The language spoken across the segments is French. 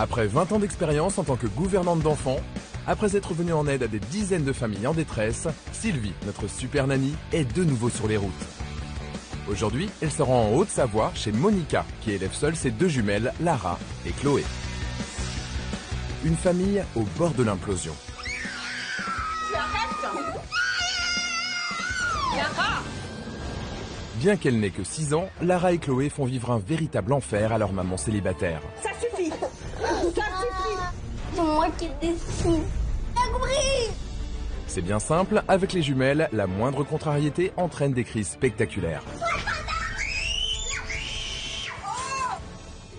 Après 20 ans d'expérience en tant que gouvernante d'enfants, après être venue en aide à des dizaines de familles en détresse, Sylvie, notre super nanny, est de nouveau sur les routes. Aujourd'hui, elle se rend en Haute-Savoie chez Monica, qui élève seule ses deux jumelles, Lara et Chloé. Une famille au bord de l'implosion. Tu arrêtes! Lara! Bien qu'elle n'ait que 6 ans, Lara et Chloé font vivre un véritable enfer à leur maman célibataire. Ça suffit! Ça suffit! C'est moi qui décide. T'as compris? C'est bien simple, avec les jumelles, la moindre contrariété entraîne des crises spectaculaires.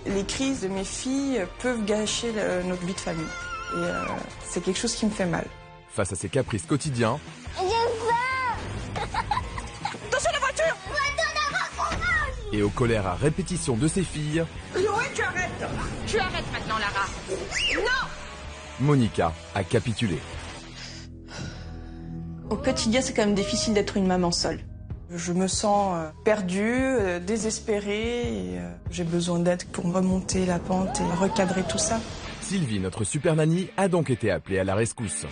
Les crises de mes filles peuvent gâcher notre vie de famille. Et c'est quelque chose qui me fait mal. Face à ces caprices quotidiens, J'ai faim. Attention la voiture! et aux colères à répétition de ses filles, Chloé, tu arrêtes! Tu arrêtes maintenant, Lara! Non! Monica a capitulé. Au quotidien, c'est quand même difficile d'être une maman seule. Je me sens perdue, désespérée, et j'ai besoin d'aide pour remonter la pente et recadrer tout ça. Sylvie, notre super nanny, a donc été appelée à la rescousse.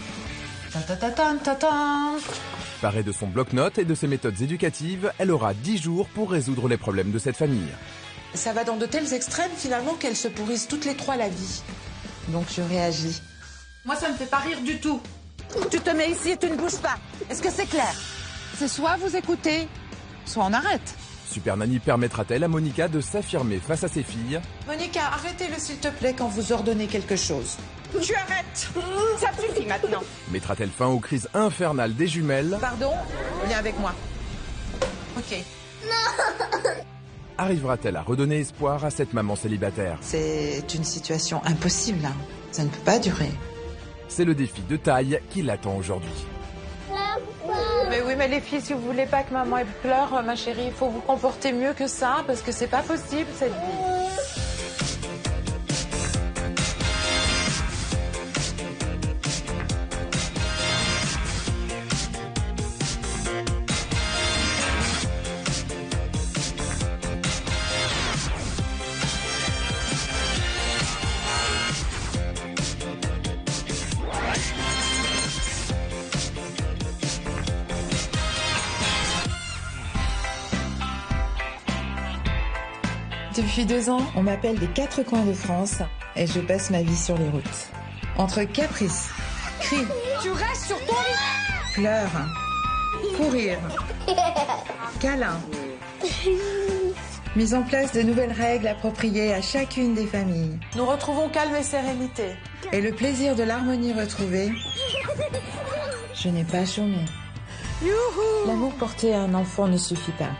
Parée de son bloc-notes et de ses méthodes éducatives, elle aura 10 jours pour résoudre les problèmes de cette famille. Ça va dans de tels extrêmes finalement qu'elles se pourrissent toutes les trois la vie. Donc je réagis. Moi, ça me fait pas rire du tout. Tu te mets ici et tu ne bouges pas. Est-ce que c'est clair? C'est soit vous écoutez, soit on arrête. Super nanny permettra-t-elle à Monica de s'affirmer face à ses filles? Monica, arrêtez-le s'il te plaît quand vous ordonnez quelque chose. Tu arrêtes! Ça suffit maintenant. Mettra-t-elle fin aux crises infernales des jumelles? Pardon? Viens avec moi. Ok. Arrivera-t-elle à redonner espoir à cette maman célibataire? C'est une situation impossible. Ça ne peut pas durer. C'est le défi de taille qui l'attend aujourd'hui. Mais oui, mais les filles, si vous voulez pas que maman elle pleure, ma chérie, il faut vous comporter mieux que ça, parce que c'est pas possible cette vie. Depuis 2 ans, on m'appelle des 4 coins de France et je passe ma vie sur les routes. Entre caprices, cris, Tu restes sur ton lit! pleurs, courir, câlins. Mise en place de nouvelles règles appropriées à chacune des familles. Nous retrouvons calme et sérénité. Et le plaisir de l'harmonie retrouvée, je n'ai pas chômé. L'amour porté à un enfant ne suffit pas.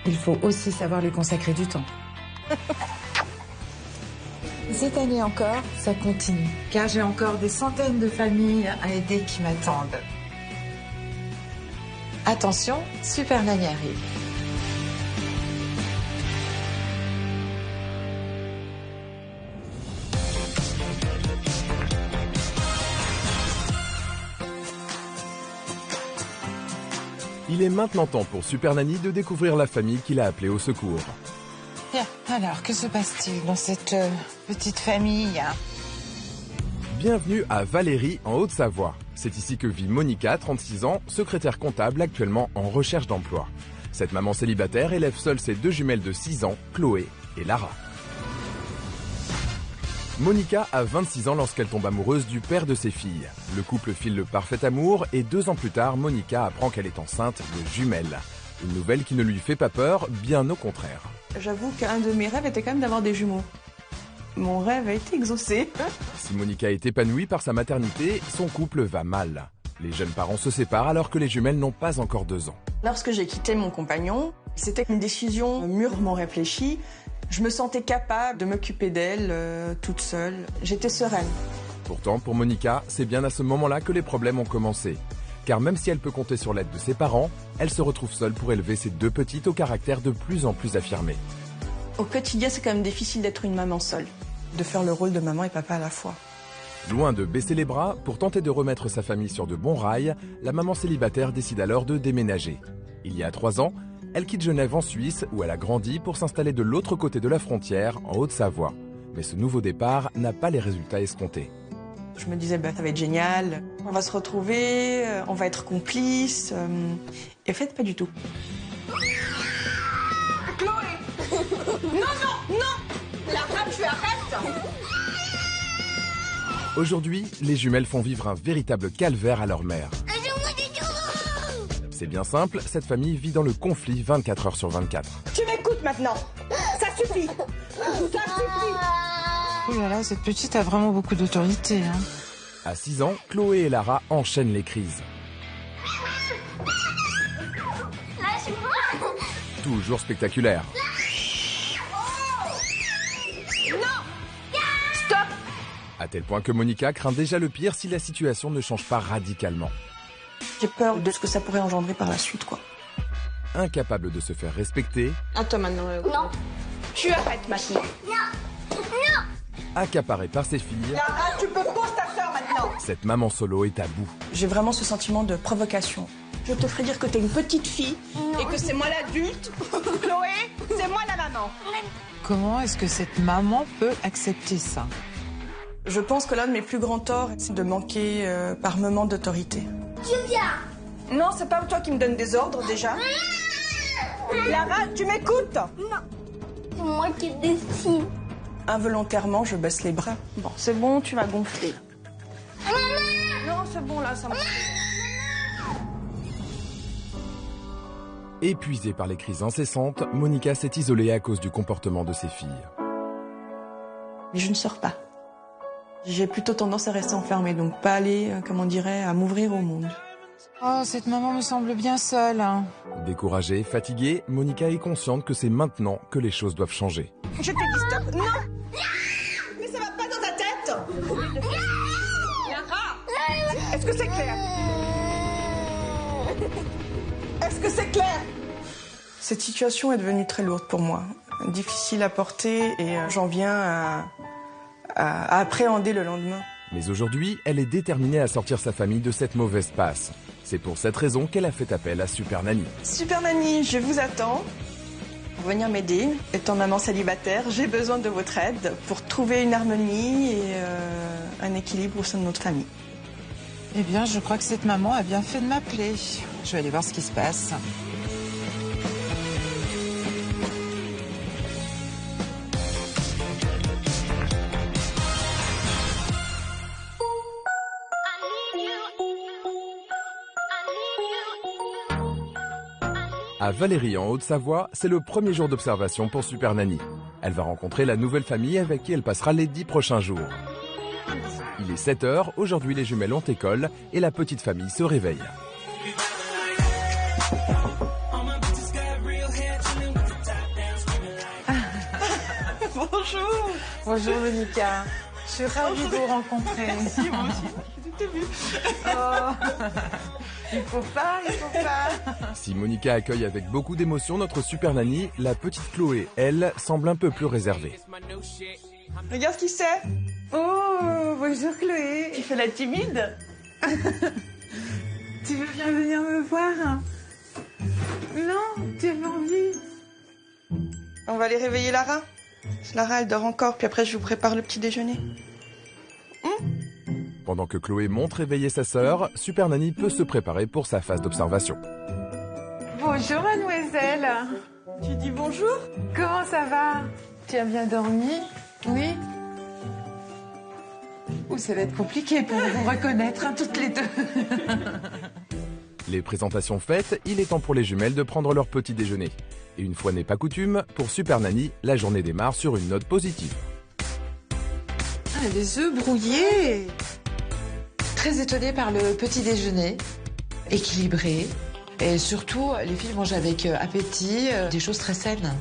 Il faut aussi savoir lui consacrer du temps. Cette année encore, ça continue, car j'ai encore des centaines de familles à aider qui m'attendent. Attention, Super Nanny arrive. Il est maintenant temps pour Super Nanny de découvrir la famille qu'il a appelée au secours. Bien, alors, que se passe-t-il dans cette petite famille? Bienvenue à Valérie, en Haute-Savoie. C'est ici que vit Monica, 36 ans, secrétaire comptable actuellement en recherche d'emploi. Cette maman célibataire élève seule ses deux jumelles de 6 ans, Chloé et Lara. Monica a 26 ans lorsqu'elle tombe amoureuse du père de ses filles. Le couple file le parfait amour et 2 ans plus tard, Monica apprend qu'elle est enceinte de jumelles. Une nouvelle qui ne lui fait pas peur, bien au contraire. J'avoue qu'un de mes rêves était quand même d'avoir des jumeaux. Mon rêve a été exaucé. Si Monica est épanouie par sa maternité, son couple va mal. Les jeunes parents se séparent alors que les jumelles n'ont pas encore 2 ans. Lorsque j'ai quitté mon compagnon, c'était une décision mûrement réfléchie. Je me sentais capable de m'occuper d'elle toute seule. J'étais sereine. Pourtant, pour Monica, c'est bien à ce moment-là que les problèmes ont commencé. Car même si elle peut compter sur l'aide de ses parents, elle se retrouve seule pour élever ses 2 petites au caractère de plus en plus affirmé. Au quotidien, c'est quand même difficile d'être une maman seule. De faire le rôle de maman et papa à la fois. Loin de baisser les bras, pour tenter de remettre sa famille sur de bons rails, la maman célibataire décide alors de déménager. Il y a 3 ans, elle quitte Genève en Suisse, où elle a grandi, pour s'installer de l'autre côté de la frontière, en Haute-Savoie. Mais ce nouveau départ n'a pas les résultats escomptés. Je me disais, ça va être génial, on va se retrouver, on va être complices. Et en fait, pas du tout. Chloé! Non! Lara, tu arrêtes! Aujourd'hui, les jumelles font vivre un véritable calvaire à leur mère. C'est bien simple, cette famille vit dans le conflit 24 heures sur 24. Tu m'écoutes maintenant. Ça suffit. Ça suffit. Oh là là, cette petite a vraiment beaucoup d'autorité. Hein. À 6 ans, Chloé et Lara enchaînent les crises. Toujours spectaculaire. À tel point que Monica craint déjà le pire si la situation ne change pas radicalement. J'ai peur de ce que ça pourrait engendrer par la suite, quoi. Incapable de se faire respecter. À toi maintenant. Non. Tu arrêtes maintenant. Accaparée par ses filles, Lara, tu peux poser ta sœur maintenant. cette maman solo est à bout. J'ai vraiment ce sentiment de provocation. Je te ferai dire que t'es une petite fille et que c'est moi l'adulte. Chloé, c'est moi la maman. Comment est-ce que cette maman peut accepter ça? Je pense que l'un de mes plus grands torts, c'est de manquer par moments d'autorité. Julia. Non, c'est pas toi qui me donne des ordres déjà. Lara, tu m'écoutes? C'est moi qui décide. Involontairement, je baisse les bras. Bon, c'est bon, tu vas gonfler. Non, c'est bon là, ça me... Épuisée par les crises incessantes, Monica s'est isolée à cause du comportement de ses filles. Mais je ne sors pas. J'ai plutôt tendance à rester enfermée, donc pas aller, comme on dirait, à m'ouvrir au monde. Oh, cette maman me semble bien seule. Hein. Découragée, fatiguée, Monica est consciente que c'est maintenant que les choses doivent changer. Je te dis stop. Non. Mais ça va pas dans ta tête. Lara. Est-ce que c'est clair? Est-ce que c'est clair? Cette situation est devenue très lourde pour moi. Difficile à porter et j'en viens à appréhender le lendemain. Mais aujourd'hui, elle est déterminée à sortir sa famille de cette mauvaise passe. C'est pour cette raison qu'elle a fait appel à Super Nanny. Super Nanny, je vous attends pour venir m'aider. Étant maman célibataire, j'ai besoin de votre aide pour trouver une harmonie et un équilibre au sein de notre famille. Eh bien, je crois que cette maman a bien fait de m'appeler. Je vais aller voir ce qui se passe. À Valérie, en Haute-Savoie, c'est le premier jour d'observation pour Super Nanny. Elle va rencontrer la nouvelle famille avec qui elle passera les 10 prochains jours. Il est 7 h, aujourd'hui les jumelles ont école et la petite famille se réveille. Bonjour. Bonjour Monica. Je suis ravie de vous rencontrer. Merci, moi aussi. Je t'ai vu. Oh. Il faut pas. Si Monica accueille avec beaucoup d'émotion notre Super Nanny, la petite Chloé, elle, semble un peu plus réservée. Regarde qui c'est. Oh, bonjour Chloé. Tu fais la timide. Tu veux bien venir me voir? Non, tu as pas envie. On va aller réveiller Lara. Lara, elle dort encore, puis après je vous prépare le petit déjeuner. Pendant que Chloé monte réveiller sa sœur, Super Nanny peut se préparer pour sa phase d'observation. Bonjour mademoiselle. Tu dis bonjour? Comment ça va? Tu as bien dormi? Oui. Ouh, ça va être compliqué pour vous reconnaître, hein, toutes les deux. Les présentations faites, il est temps pour les jumelles de prendre leur petit déjeuner. Et une fois n'est pas coutume, pour Super Nanny, la journée démarre sur une note positive. Ah, les œufs brouillés. Très étonnée par le petit déjeuner, équilibré. Et surtout, les filles mangent avec appétit, des choses très saines.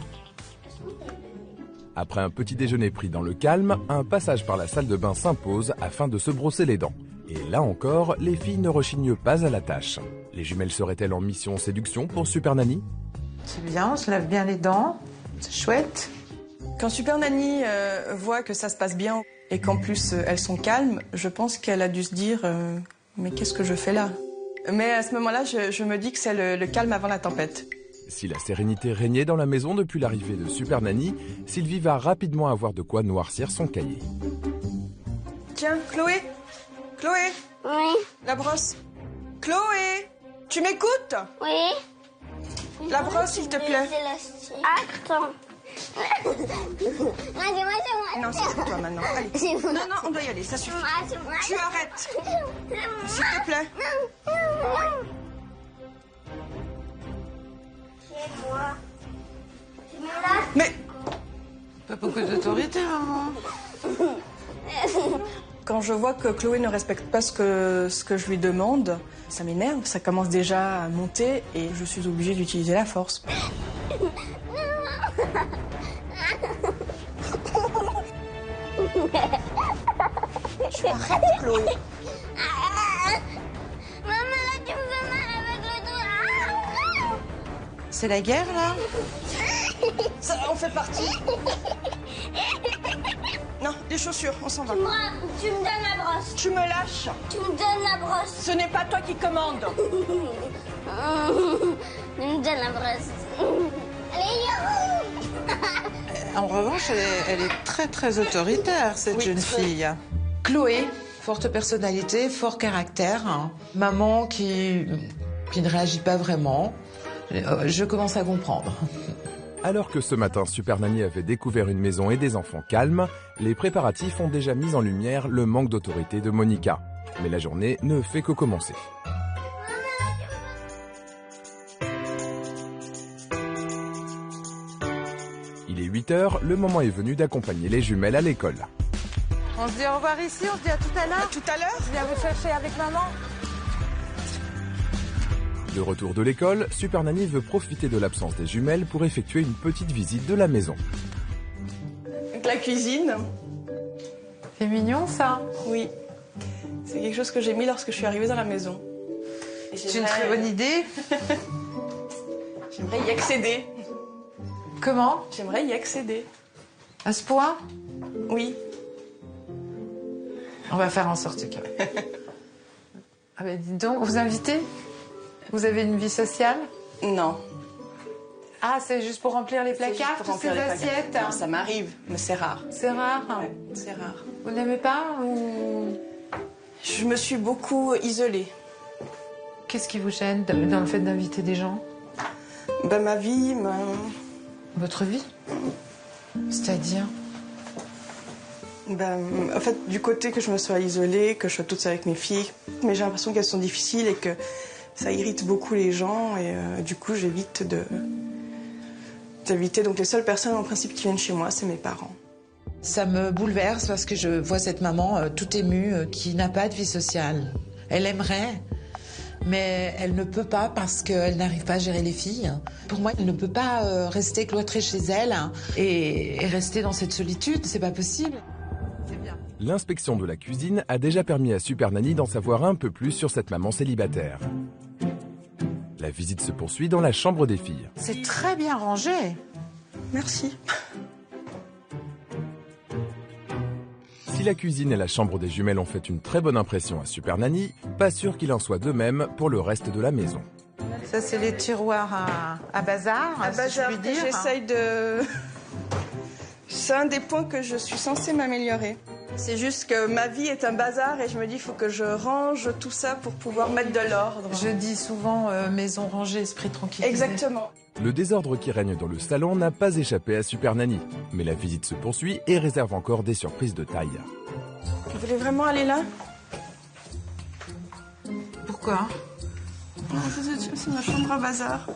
Après un petit déjeuner pris dans le calme, un passage par la salle de bain s'impose afin de se brosser les dents. Et là encore, les filles ne rechignent pas à la tâche. Les jumelles seraient-elles en mission séduction pour Super Nanny? C'est bien, on se lave bien les dents, c'est chouette. Quand Super Nanny voit que ça se passe bien et qu'en plus elles sont calmes, je pense qu'elle a dû se dire mais qu'est-ce que je fais là? Mais à ce moment-là, je me dis que c'est le calme avant la tempête. Si la sérénité régnait dans la maison depuis l'arrivée de Super Nanny, Sylvie va rapidement avoir de quoi noircir son cahier. Tiens, Chloé. Chloé, Oui, la brosse. Chloé, tu m'écoutes? oui. La brosse, s'il te plaît. Attends. Non, c'est moi. Non, c'est toi maintenant. Allez. C'est moi. Non, on doit y aller, ça suffit. C'est moi. Tu arrêtes, s'il te plaît. C'est moi. Tu me lâches? Mais Pas beaucoup d'autorité, maman. quand je vois que Chloé ne respecte pas ce que je lui demande, ça m'énerve, ça commence déjà à monter et je suis obligée d'utiliser la force. Tu arrêtes, Chloé. Maman, là, tu me fais mal avec le doigt. C'est la guerre, là? Ça en fait partie. Non, les chaussures, on s'en va. Tu me donnes la brosse. Tu me lâches. Tu me donnes la brosse. Ce n'est pas toi qui commande. Tu me donnes la brosse. Allez, En revanche, elle est très, très autoritaire, cette jeune fille. Chloé, forte personnalité, fort caractère. Hein. Maman qui ne réagit pas vraiment. Je commence à comprendre. Alors que ce matin, Super Nanny avait découvert une maison et des enfants calmes, les préparatifs ont déjà mis en lumière le manque d'autorité de Monica. Mais la journée ne fait que commencer. Il est 8h, le moment est venu d'accompagner les jumelles à l'école. On se dit au revoir ici, on se dit à tout à l'heure. Tout à l'heure? Je viens vous chercher avec maman. De retour de l'école, Super Nanny veut profiter de l'absence des jumelles pour effectuer une petite visite de la maison. Avec la cuisine. C'est mignon, ça. Oui. C'est quelque chose que j'ai mis lorsque je suis arrivée dans la maison. Et C'est une très bonne idée. J'aimerais y accéder. Comment? J'aimerais y accéder. À ce point? Oui. On va faire en sorte que... Ah ben dis donc, vous invitez? Vous avez une vie sociale? Non. Ah, c'est juste pour remplir les C'est juste placards, pour toutes ces remplir les placards. assiettes? Non, ça m'arrive, mais c'est rare. C'est rare. Ouais, c'est rare. Vous n'aimez pas ou... Je me suis beaucoup isolée. Qu'est-ce qui vous gêne dans le fait d'inviter des gens? Ben, ma vie, Votre vie? C'est-à-dire? Ben, en fait, du côté que je me sois isolée, que je sois toute seule avec mes filles, mais j'ai l'impression qu'elles sont difficiles et que ça irrite beaucoup les gens et du coup j'évite d'éviter. Donc les seules personnes en principe qui viennent chez moi, c'est mes parents. Ça me bouleverse parce que je vois cette maman tout émue qui n'a pas de vie sociale. Elle aimerait, mais elle ne peut pas parce qu'elle n'arrive pas à gérer les filles. Pour moi, elle ne peut pas rester cloîtrée chez elle et rester dans cette solitude. C'est pas possible. L'inspection de la cuisine a déjà permis à Super Nanny d'en savoir un peu plus sur cette maman célibataire. La visite se poursuit dans la chambre des filles. C'est très bien rangé. Merci. Si la cuisine et la chambre des jumelles ont fait une très bonne impression à Super Nanny, pas sûr qu'il en soit de même pour le reste de la maison. Ça, c'est les tiroirs à bazar, si je puis dire. J'essaye de... C'est un des points que je suis censée m'améliorer. C'est juste que ma vie est un bazar et je me dis il faut que je range tout ça pour pouvoir mettre de l'ordre. Je dis souvent maison rangée, esprit tranquille. Exactement. Le désordre qui règne dans le salon n'a pas échappé à Super Nanny, mais la visite se poursuit et réserve encore des surprises de taille. Vous voulez vraiment aller là? Pourquoi? Non, c'est ma chambre à bazar.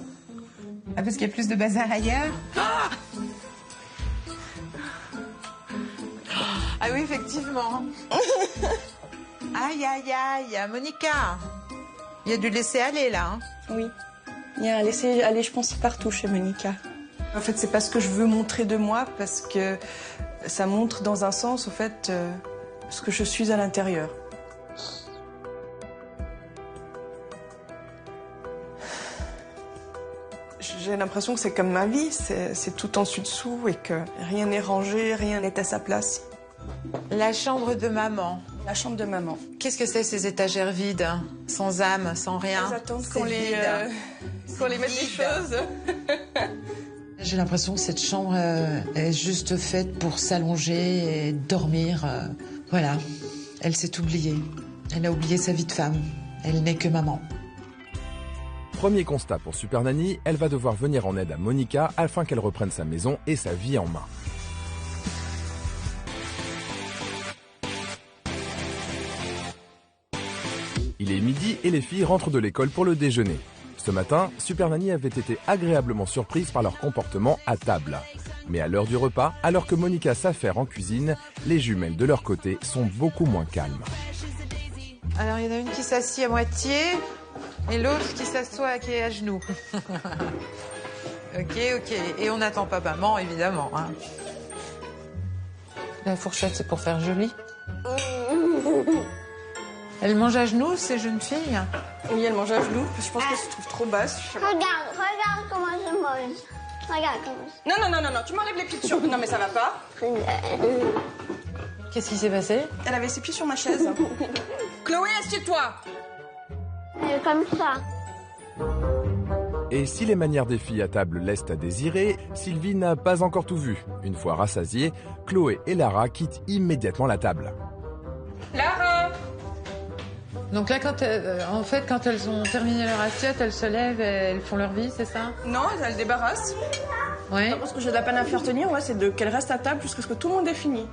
Ah, parce qu'il y a plus de bazar ailleurs? Ah oui, effectivement. Aïe, aïe, aïe. Monica, il y a du laisser-aller, là. Hein. Oui. Il y a un laisser aller, je pense, partout chez Monica. En fait, c'est pas ce que je veux montrer de moi parce que ça montre dans un sens, au fait, ce que je suis à l'intérieur. J'ai l'impression que c'est comme ma vie, c'est tout en dessus-dessous et que rien n'est rangé, rien n'est à sa place. La chambre de maman. La chambre de maman. Qu'est-ce que c'est ces étagères vides, sans âme, sans rien? Elles attendent C'est qu'on vide. les mette les choses. J'ai l'impression que cette chambre est juste faite pour s'allonger et dormir. Voilà, elle s'est oubliée. Elle a oublié sa vie de femme. Elle n'est que maman. Premier constat pour Super Nanny, elle va devoir venir en aide à Monica afin qu'elle reprenne sa maison et sa vie en main. Il est midi et les filles rentrent de l'école pour le déjeuner. Ce matin, Super Nanny avait été agréablement surprise par leur comportement à table. Mais à l'heure du repas, alors que Monica s'affaire en cuisine, les jumelles de leur côté sont beaucoup moins calmes. Alors, il y en a une qui s'assied à moitié et l'autre qui s'assoit, qui est à genoux. Ok. Et on n'attend pas maman, évidemment. Hein. La fourchette, c'est pour faire joli. Elle mange à genoux, ces jeunes filles? Oui, elle mange à genoux. Je pense qu'elle se trouve trop basse. Regarde comment je mange. Regarde comment Non, tu m'enlèves les pieds dessus. Non, mais ça va pas. Qu'est-ce qui s'est passé? Elle avait ses pieds sur ma chaise. Chloé, assieds-toi. Elle est comme ça. Et si les manières des filles à table laissent à désirer, Sylvie n'a pas encore tout vu. Une fois rassasiées, Chloé et Lara quittent immédiatement la table. Lara! Donc là, quand elles ont terminé leur assiette, elles se lèvent et elles font leur vie, c'est ça? Non, elle se débarrasse. Oui. Parce que j'ai de la peine à faire tenir, c'est qu'elle reste à table jusqu'à ce que tout le monde ait fini.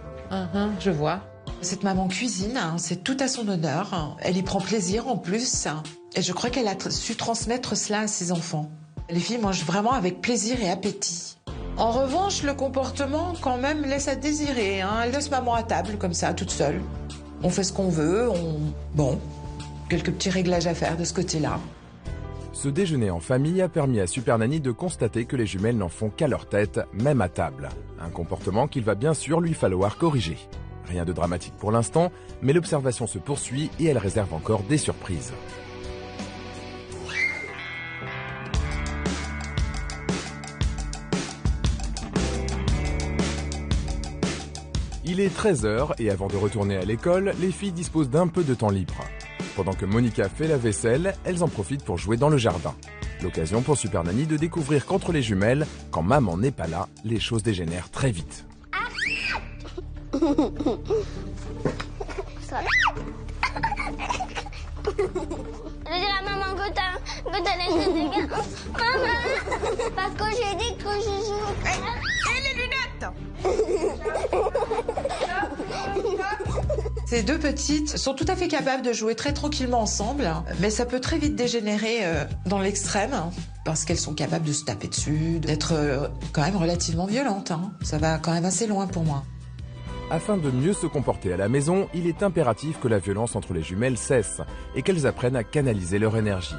Je vois. Cette maman cuisine, hein, c'est tout à son honneur. Elle y prend plaisir en plus. Et je crois qu'elle a su transmettre cela à ses enfants. Les filles mangent vraiment avec plaisir et appétit. En revanche, le comportement quand même laisse à désirer. Hein. Elle laisse maman à table comme ça, toute seule. On fait ce qu'on veut, Bon, quelques petits réglages à faire de ce côté-là. Ce déjeuner en famille a permis à Super Nanny de constater que les jumelles n'en font qu'à leur tête, même à table. Un comportement qu'il va bien sûr lui falloir corriger. Rien de dramatique pour l'instant, mais l'observation se poursuit et elle réserve encore des surprises. Il est 13h et avant de retourner à l'école, les filles disposent d'un peu de temps libre. Pendant que Monica fait la vaisselle, elles en profitent pour jouer dans le jardin. L'occasion pour Super Nanny de découvrir qu'entre les jumelles, quand maman n'est pas là, les choses dégénèrent très vite. Je dis à maman que t'as laissé des gars. Maman, parce que j'ai dit que je joue. Et les lunettes! Ces deux petites sont tout à fait capables de jouer très tranquillement ensemble, mais ça peut très vite dégénérer dans l'extrême, parce qu'elles sont capables de se taper dessus, d'être quand même relativement violentes. Hein. Ça va quand même assez loin pour moi. Afin de mieux se comporter à la maison, il est impératif que la violence entre les jumelles cesse et qu'elles apprennent à canaliser leur énergie.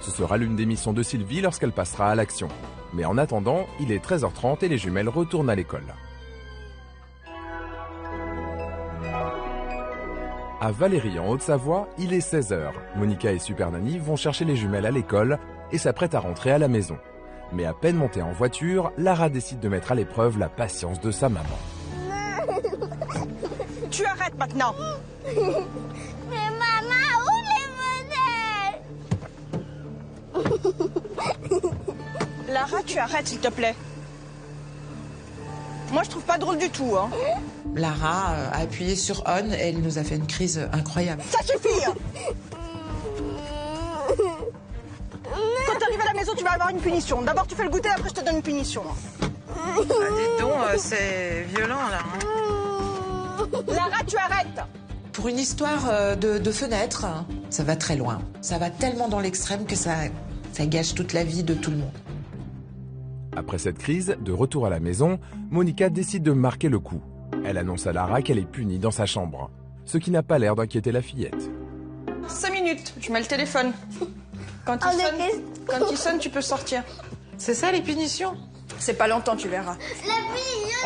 Ce sera l'une des missions de Sylvie lorsqu'elle passera à l'action. Mais en attendant, il est 13h30 et les jumelles retournent à l'école. À Valérie, en Haute-Savoie, il est 16h. Monica et Super Nanny vont chercher les jumelles à l'école et s'apprêtent à rentrer à la maison. Mais à peine montée en voiture, Lara décide de mettre à l'épreuve la patience de sa maman. Tu arrêtes maintenant. Mais maman, où les modèles? Lara, tu arrêtes s'il te plaît. Moi je trouve pas drôle du tout. Hein. Lara a appuyé sur on et elle nous a fait une crise incroyable. Ça suffit. Quand t'arrives à la maison, tu vas avoir une punition. D'abord tu fais le goûter, après je te donne une punition. Ah, dis donc, c'est violent là. Hein. Lara, tu arrêtes. Pour une histoire de fenêtre, ça va très loin. Ça va tellement dans l'extrême que ça gâche toute la vie de tout le monde. Après cette crise, de retour à la maison, Monica décide de marquer le coup. Elle annonce à Lara qu'elle est punie dans sa chambre, ce qui n'a pas l'air d'inquiéter la fillette. 5 minutes, je mets le téléphone. Quand il sonne, tu peux sortir. C'est ça les punitions? C'est pas longtemps, tu verras.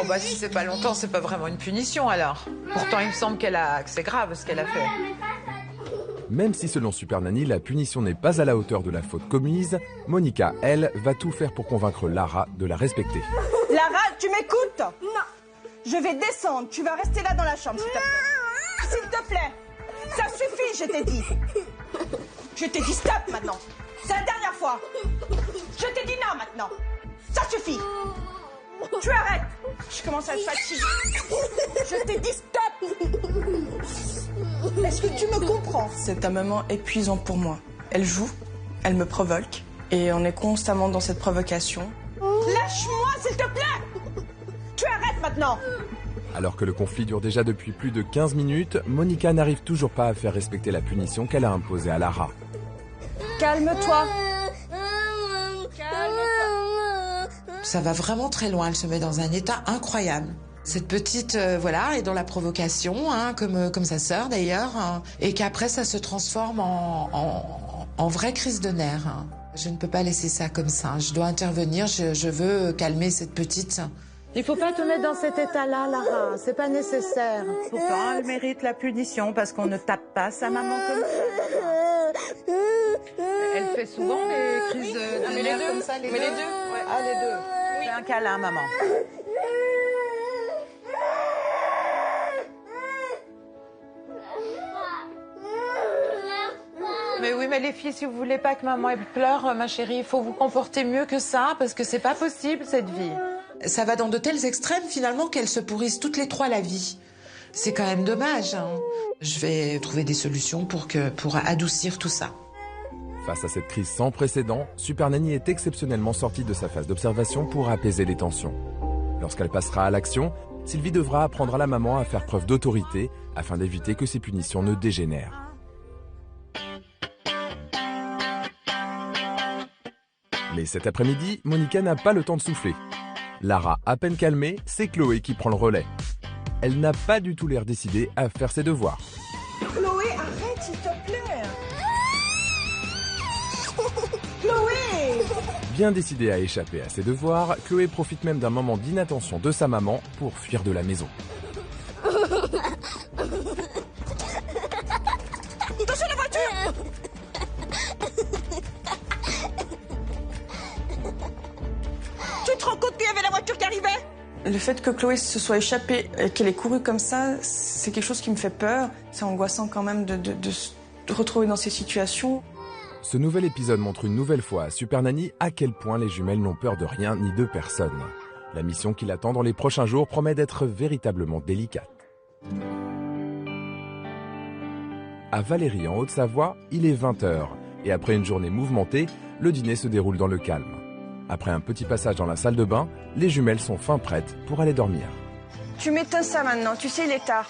Oh bah si c'est pas longtemps, c'est pas vraiment une punition alors. Pourtant il me semble que c'est grave ce qu'elle a fait. Même si selon Super Nanny, la punition n'est pas à la hauteur de la faute commise, Monica, elle, va tout faire pour convaincre Lara de la respecter. Lara, tu m'écoutes? Non. Je vais descendre, tu vas rester là dans la chambre, s'il te plaît. S'il te plaît. Ça suffit, je t'ai dit. Je t'ai dit stop maintenant. C'est la dernière fois. Je t'ai dit non maintenant. Ça suffit. Tu arrêtes. Je commence à être fatiguée. Je t'ai dit stop. Est-ce que tu me comprends? C'est un moment épuisant pour moi. Elle joue, elle me provoque. Et on est constamment dans cette provocation. Lâche-moi, s'il te plaît. Tu arrêtes maintenant. Alors que le conflit dure déjà depuis plus de 15 minutes, Monica n'arrive toujours pas à faire respecter la punition qu'elle a imposée à Lara. Calme-toi. Ça va vraiment très loin, elle se met dans un état incroyable. Cette petite, voilà, est dans la provocation, hein, comme sa sœur d'ailleurs, hein, et qu'après ça se transforme en vraie crise de nerfs. Hein. Je ne peux pas laisser ça comme ça, je dois intervenir, je veux calmer cette petite. Il faut pas te mettre dans cet état-là, Lara. C'est pas nécessaire. Pourtant, elle mérite la punition parce qu'on ne tape pas sa maman comme ça. Elle fait souvent les crises de nerfs comme ça, les deux. Ouais. Ah, les deux. Oui. Fais un câlin, maman. Mais oui, mais les filles, si vous voulez pas que maman elle pleure, ma chérie, il faut vous comporter mieux que ça parce que c'est pas possible cette vie. Ça va dans de tels extrêmes finalement qu'elles se pourrissent toutes les trois la vie. C'est quand même dommage. Hein. Je vais trouver des solutions pour adoucir tout ça. Face à cette crise sans précédent, Super Nanny est exceptionnellement sortie de sa phase d'observation pour apaiser les tensions. Lorsqu'elle passera à l'action, Sylvie devra apprendre à la maman à faire preuve d'autorité afin d'éviter que ces punitions ne dégénèrent. Mais cet après-midi, Monica n'a pas le temps de souffler. Lara, à peine calmée, c'est Chloé qui prend le relais. Elle n'a pas du tout l'air décidée à faire ses devoirs. Chloé, arrête, s'il te plaît. Chloé. Bien décidée à échapper à ses devoirs, Chloé profite même d'un moment d'inattention de sa maman pour fuir de la maison. Attention la voiture. Tu te rends compte qu'il y avait la voiture qui arrivait? Le fait que Chloé se soit échappée et qu'elle ait couru comme ça, c'est quelque chose qui me fait peur. C'est angoissant quand même de se retrouver dans ces situations. Ce nouvel épisode montre une nouvelle fois à Super Nanny à quel point les jumelles n'ont peur de rien ni de personne. La mission qui l'attend dans les prochains jours promet d'être véritablement délicate. À Valérie, en Haute-Savoie, il est 20h et après une journée mouvementée, le dîner se déroule dans le calme. Après un petit passage dans la salle de bain, les jumelles sont fin prêtes pour aller dormir. Tu m'étonnes ça maintenant, tu sais il est tard.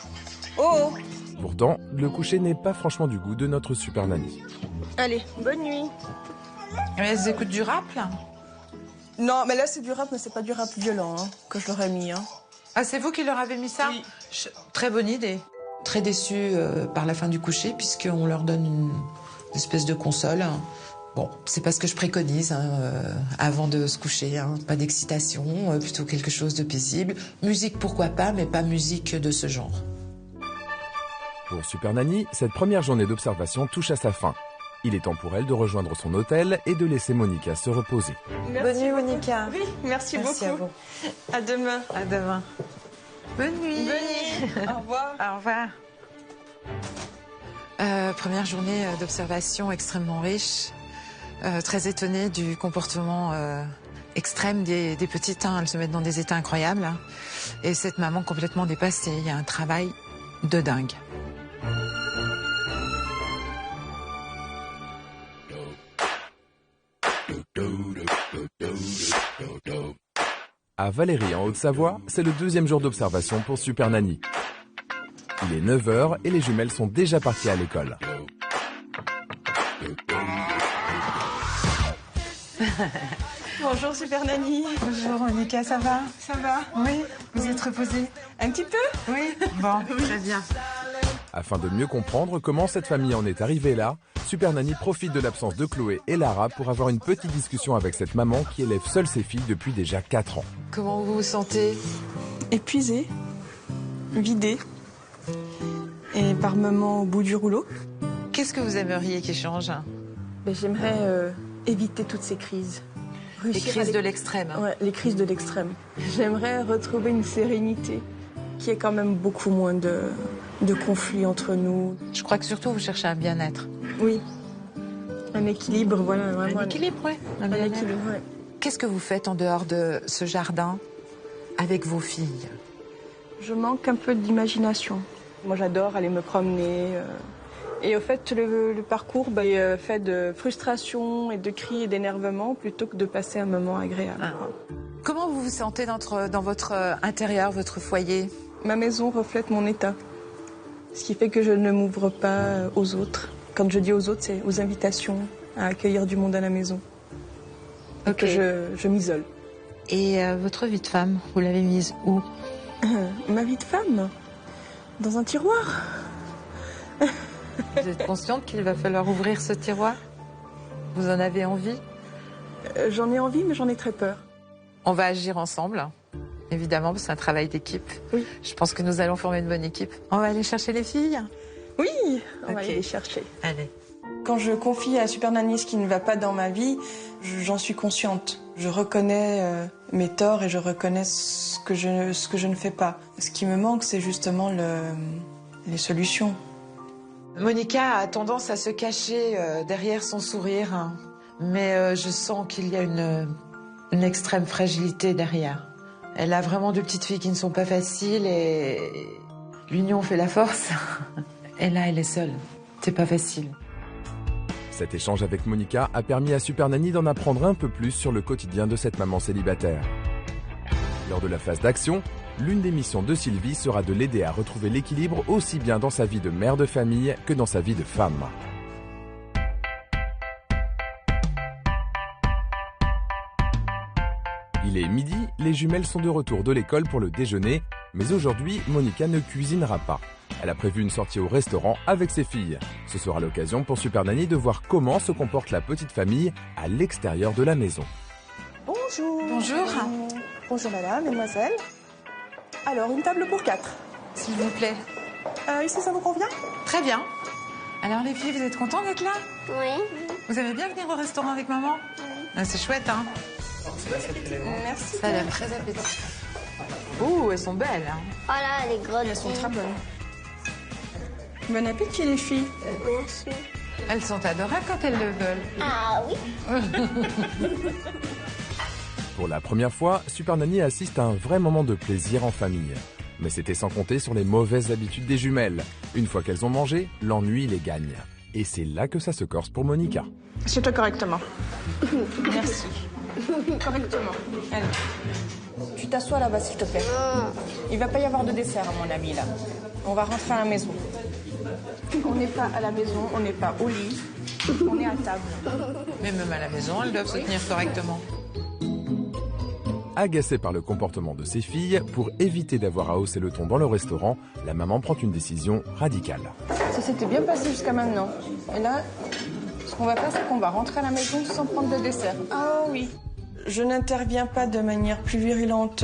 Oh. Pourtant, le coucher n'est pas franchement du goût de notre Super Nanny. Allez, bonne nuit. Elles écoutent du rap là? Non, mais là c'est du rap, mais c'est pas du rap violent hein, que je leur ai mis. Hein. Ah, c'est vous qui leur avez mis ça? Oui. Très bonne idée. Très déçue par la fin du coucher puisqu'on leur donne une espèce de console. Bon, c'est pas ce que je préconise avant de se coucher. Hein. Pas d'excitation, plutôt quelque chose de paisible. Musique pourquoi pas, mais pas musique de ce genre. Pour Super Nanny, cette première journée d'observation touche à sa fin. Il est temps pour elle de rejoindre son hôtel et de laisser Monica se reposer. Bonne nuit, Monica. Oui, merci beaucoup. À vous. À demain. À demain. Bonne nuit. Bonne nuit. Au revoir. Au revoir. Première journée d'observation extrêmement riche. Très étonnée du comportement extrême des petites. Hein. Elles se mettent dans des états incroyables. Hein. Et cette maman complètement dépassée. Il y a un travail de dingue. À Valérie, en Haute-Savoie, c'est le deuxième jour d'observation pour Super Nanny. Il est 9h et les jumelles sont déjà parties à l'école. Bonjour Super Nanny. Bonjour, Monica, ça va? Ça va? Oui, vous êtes reposée? Un petit peu? Oui. Bon, très bien. Afin de mieux comprendre comment cette famille en est arrivée là, Super Nanny profite de l'absence de Chloé et Lara pour avoir une petite discussion avec cette maman qui élève seule ses filles depuis déjà 4 ans. Comment vous vous sentez? Épuisée, vidée et par moments au bout du rouleau. Qu'est-ce que vous aimeriez qui change? J'aimerais éviter toutes ces crises. Les crises de l'extrême. Ouais, les crises de l'extrême. J'aimerais retrouver une sérénité. qu'il y ait quand même beaucoup moins de conflits entre nous. Je crois que surtout, vous cherchez un bien-être. Oui, un équilibre, voilà. Vraiment Un équilibre, oui. un équilibre, ouais. Qu'est-ce que vous faites en dehors de ce jardin avec vos filles? Je manque un peu d'imagination. Moi, j'adore aller me promener. Et au fait, le parcours est fait de frustration et de cris et d'énervement plutôt que de passer un moment agréable. Ah. Comment vous vous sentez dans votre intérieur, votre foyer? Ma maison reflète mon état. Ce qui fait que je ne m'ouvre pas aux autres. Quand je dis aux autres, c'est aux invitations à accueillir du monde à la maison. Et que je m'isole. Et votre vie de femme, vous l'avez mise où? Ma vie de femme? Dans un tiroir. Vous êtes consciente qu'il va falloir ouvrir ce tiroir? Vous en avez envie? J'en ai envie, mais j'en ai très peur. On va agir ensemble, évidemment, parce que c'est un travail d'équipe. Oui. Je pense que nous allons former une bonne équipe. On va aller chercher les filles? Oui, on va Ok. aller les chercher. Allez. Quand je confie à Super Nanny ce qui ne va pas dans ma vie, j'en suis consciente. Je reconnais mes torts et je reconnais ce que je ne fais pas. Ce qui me manque, c'est justement les solutions. Monica a tendance à se cacher derrière son sourire, hein. Mais je sens qu'il y a une extrême fragilité derrière. Elle a vraiment deux petites filles qui ne sont pas faciles et l'union fait la force. Et là, elle est seule. C'est pas facile. Cet échange avec Monica a permis à Super Nanny d'en apprendre un peu plus sur le quotidien de cette maman célibataire. Lors de la phase d'action, l'une des missions de Sylvie sera de l'aider à retrouver l'équilibre aussi bien dans sa vie de mère de famille que dans sa vie de femme. Il est midi, les jumelles sont de retour de l'école pour le déjeuner, mais aujourd'hui, Monica ne cuisinera pas. Elle a prévu une sortie au restaurant avec ses filles. Ce sera l'occasion pour Super Nanny de voir comment se comporte la petite famille à l'extérieur de la maison. Bonjour. Bonjour. Bonjour madame, mademoiselle. Alors, une table pour 4. S'il vous plaît. Ici, ça vous convient? Très bien. Alors les filles, vous êtes contentes d'être là? Oui. Vous aimez bien venir au restaurant avec maman? Ah, c'est chouette, hein? Merci. Ça a l'air très appétissant. Ouh, elles sont belles, hein? Voilà, les grottes. Elles sont très bonnes. Bon appétit les filles. Merci. Elles sont adorables quand elles le veulent. Ah oui. Pour la première fois, Super Nanny assiste à un vrai moment de plaisir en famille. Mais c'était sans compter sur les mauvaises habitudes des jumelles. Une fois qu'elles ont mangé, l'ennui les gagne. Et c'est là que ça se corse pour Monica. Assieds-toi correctement. Merci. Correctement. Allez. Tu t'assois là-bas, s'il te plaît. Il va pas y avoir de dessert, à mon avis, là. On va rentrer à la maison. On n'est pas à la maison, on n'est pas au lit. On est à table. Mais même à la maison, elles doivent se tenir correctement. Agacée par le comportement de ses filles, pour éviter d'avoir à hausser le ton dans le restaurant, la maman prend une décision radicale. Ça s'était bien passé jusqu'à maintenant. Et là, ce qu'on va faire, c'est qu'on va rentrer à la maison sans prendre de dessert. Ah oui. Je n'interviens pas de manière plus virulente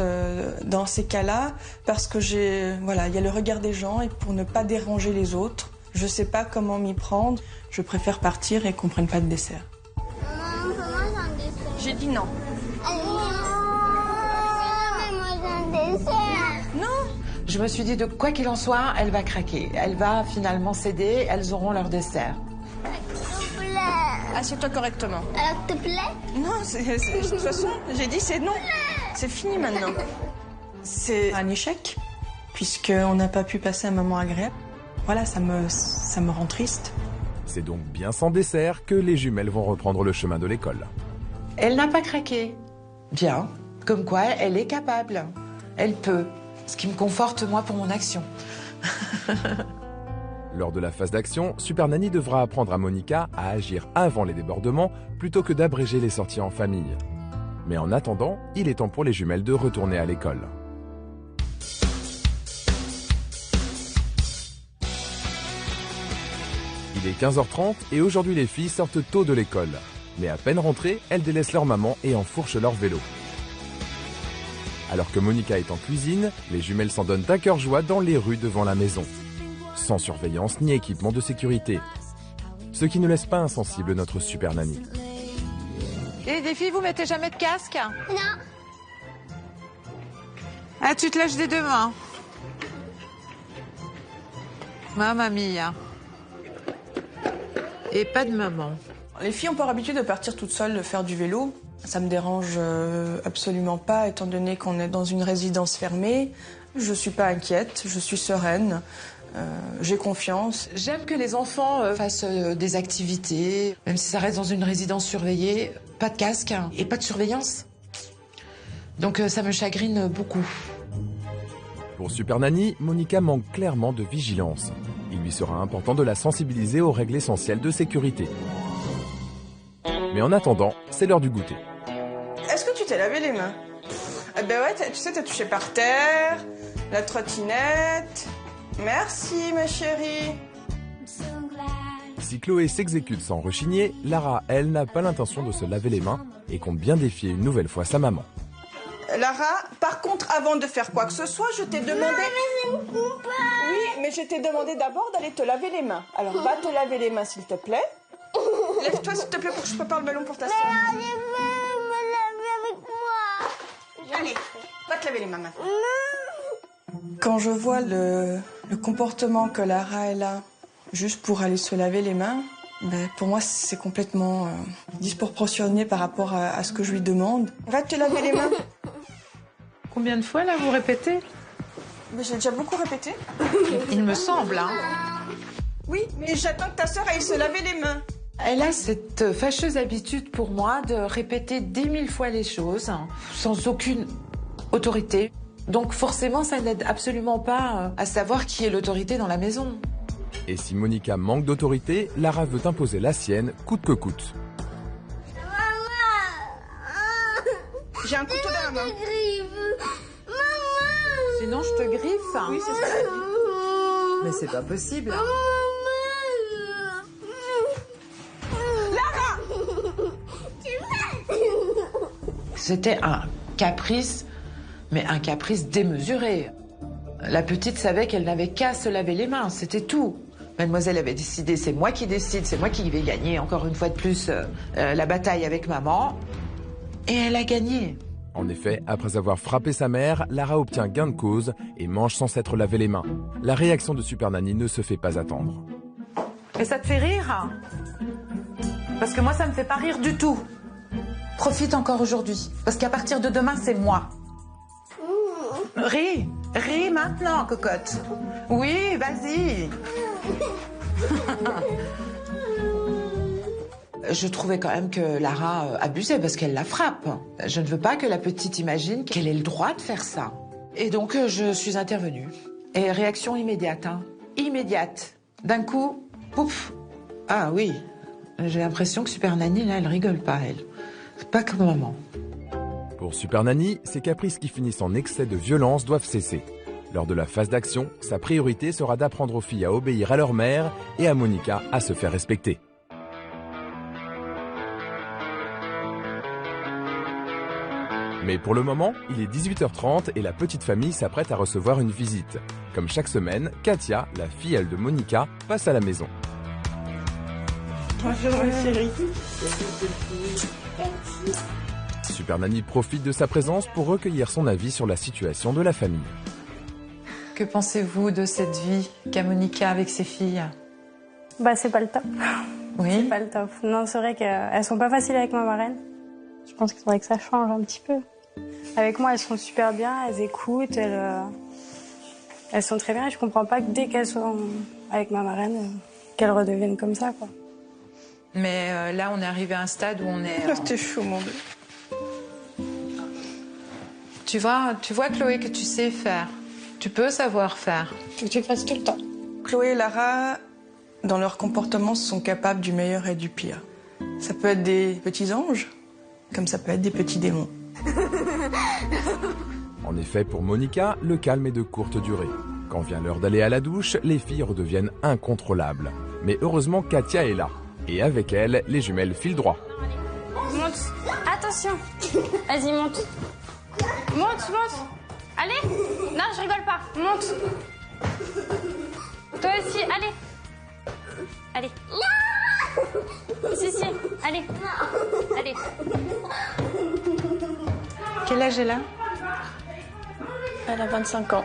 dans ces cas-là parce que il y a le regard des gens et pour ne pas déranger les autres, je sais pas comment m'y prendre. Je préfère partir et qu'on prenne pas de dessert. Maman, comment j'ai un dessert? J'ai dit non. Mais moi j'ai un dessert. Non. Je me suis dit, de quoi qu'il en soit, elle va craquer. Elle va finalement céder, elles auront leur dessert. S'il te plaît. Assieds-toi correctement. Alors, s'il te plaît? Non, de toute façon, j'ai dit c'est non. C'est fini maintenant. C'est un échec, puisqu'on n'a pas pu passer un moment agréable. Voilà, ça me rend triste. C'est donc bien sans dessert que les jumelles vont reprendre le chemin de l'école. Elle n'a pas craqué. Bien. Comme quoi, elle est capable. Elle peut. Ce qui me conforte, moi, pour mon action. Lors de la phase d'action, Super Nanny devra apprendre à Monica à agir avant les débordements plutôt que d'abréger les sorties en famille. Mais en attendant, il est temps pour les jumelles de retourner à l'école. Il est 15h30 et aujourd'hui les filles sortent tôt de l'école. Mais à peine rentrées, elles délaissent leur maman et enfourchent leur vélo. Alors que Monica est en cuisine, les jumelles s'en donnent à cœur joie dans les rues devant la maison. Sans surveillance ni équipement de sécurité. Ce qui ne laisse pas insensible notre Super Nanny. Et les filles, vous mettez jamais de casque? Non. Ah, tu te lâches des deux mains. Mamma mia. Et pas de maman. Les filles ont pas l'habitude de partir toutes seules, de faire du vélo. Ça me dérange absolument pas, étant donné qu'on est dans une résidence fermée. Je suis pas inquiète, je suis sereine, j'ai confiance. J'aime que les enfants fassent des activités, même si ça reste dans une résidence surveillée. Pas de casque et pas de surveillance. Donc ça me chagrine beaucoup. Pour Super Nanny, Monica manque clairement de vigilance. Il lui sera important de la sensibiliser aux règles essentielles de sécurité. Mais en attendant, c'est l'heure du goûter. Est-ce que tu t'es lavé les mains? Ben ouais, tu sais, t'as touché par terre, la trottinette. Merci, ma chérie. Si Chloé s'exécute sans rechigner, Lara, elle, n'a pas l'intention de se laver les mains et compte bien défier une nouvelle fois sa maman. Lara, par contre, avant de faire quoi que ce soit, je t'ai demandé... Oui, mais je t'ai demandé d'abord d'aller te laver les mains. Alors, va te laver les mains, s'il te plaît. Lève-toi, s'il te plaît, pour que je prépare le ballon pour ta soeur. Allez, me laver avec moi. Allez, va te laver les mains maintenant. Quand je vois le comportement que Lara elle a, juste pour aller se laver les mains, ben, pour moi, c'est complètement disproportionné par rapport à ce que je lui demande. Va te laver les mains. Combien de fois là vous répétez? Mais j'ai déjà beaucoup répété. Il me semble, hein. Oui, mais j'attends que ta sœur aille se laver les mains. Elle a cette fâcheuse habitude pour moi de répéter 10 000 fois les choses, hein, sans aucune autorité. Donc forcément, ça n'aide absolument pas à savoir qui est l'autorité dans la maison. Et si Monica manque d'autorité, Lara veut imposer la sienne, coûte que coûte. J'ai un couteau dans la main. Sinon, je te griffe. Oui, c'est ça. Mais c'est pas possible. C'était un caprice, mais un caprice démesuré. La petite savait qu'elle n'avait qu'à se laver les mains, c'était tout. Mademoiselle avait décidé, c'est moi qui décide, c'est moi qui vais gagner, encore une fois de plus, la bataille avec maman. Et elle a gagné. En effet, après avoir frappé sa mère, Lara obtient gain de cause et mange sans s'être lavé les mains. La réaction de Super Nanny ne se fait pas attendre. Mais ça te fait rire? Parce que moi, ça me fait pas rire du tout. Profite encore aujourd'hui, parce qu'à partir de demain, c'est moi. Ris maintenant, cocotte. Oui, vas-y. Je trouvais quand même que Lara abusait parce qu'elle la frappe. Je ne veux pas que la petite imagine qu'elle ait le droit de faire ça. Et donc, je suis intervenue. Et réaction immédiate, hein. Immédiate. D'un coup, pouf. Ah oui, j'ai l'impression que Super Nanny, là, elle rigole pas, elle. C'est pas comme maman. Pour Super Nanny, ces caprices qui finissent en excès de violence doivent cesser. Lors de la phase d'action, sa priorité sera d'apprendre aux filles à obéir à leur mère et à Monica à se faire respecter. Mais pour le moment, il est 18h30 et la petite famille s'apprête à recevoir une visite. Comme chaque semaine, Katia, la filleule de Monica, passe à la maison. Bonjour, ma chérie. Super Nanny profite de sa présence pour recueillir son avis sur la situation de la famille. Que pensez-vous de cette vie qu'a Monica avec ses filles? Bah, c'est pas le top. Oui. C'est pas le top. Non, c'est vrai qu'elles sont pas faciles avec ma marraine. Je pense qu'il faudrait que ça change un petit peu. Avec moi, elles sont super bien, elles écoutent, elles sont très bien. Et je comprends pas que dès qu'elles sont avec ma marraine, qu'elles redeviennent comme ça, quoi. Mais là, on est arrivé à un stade où on est... Là, c'était chaud, mon Dieu. Tu vois, Chloé, que tu sais faire. Tu peux savoir faire. Faut que tu le fasses tout le temps. Chloé et Lara, dans leur comportement, sont capables du meilleur et du pire. Ça peut être des petits anges, comme ça peut être des petits démons. En effet, pour Monica, le calme est de courte durée. Quand vient l'heure d'aller à la douche, les filles redeviennent incontrôlables. Mais heureusement, Katia est là. Et avec elle, les jumelles filent droit. Monte. Attention. Vas-y, monte. Monte. Allez. Non, je rigole pas. Monte. Toi aussi, allez. Allez. Si. Allez. Allez. Quel âge elle a? Elle a 25 ans.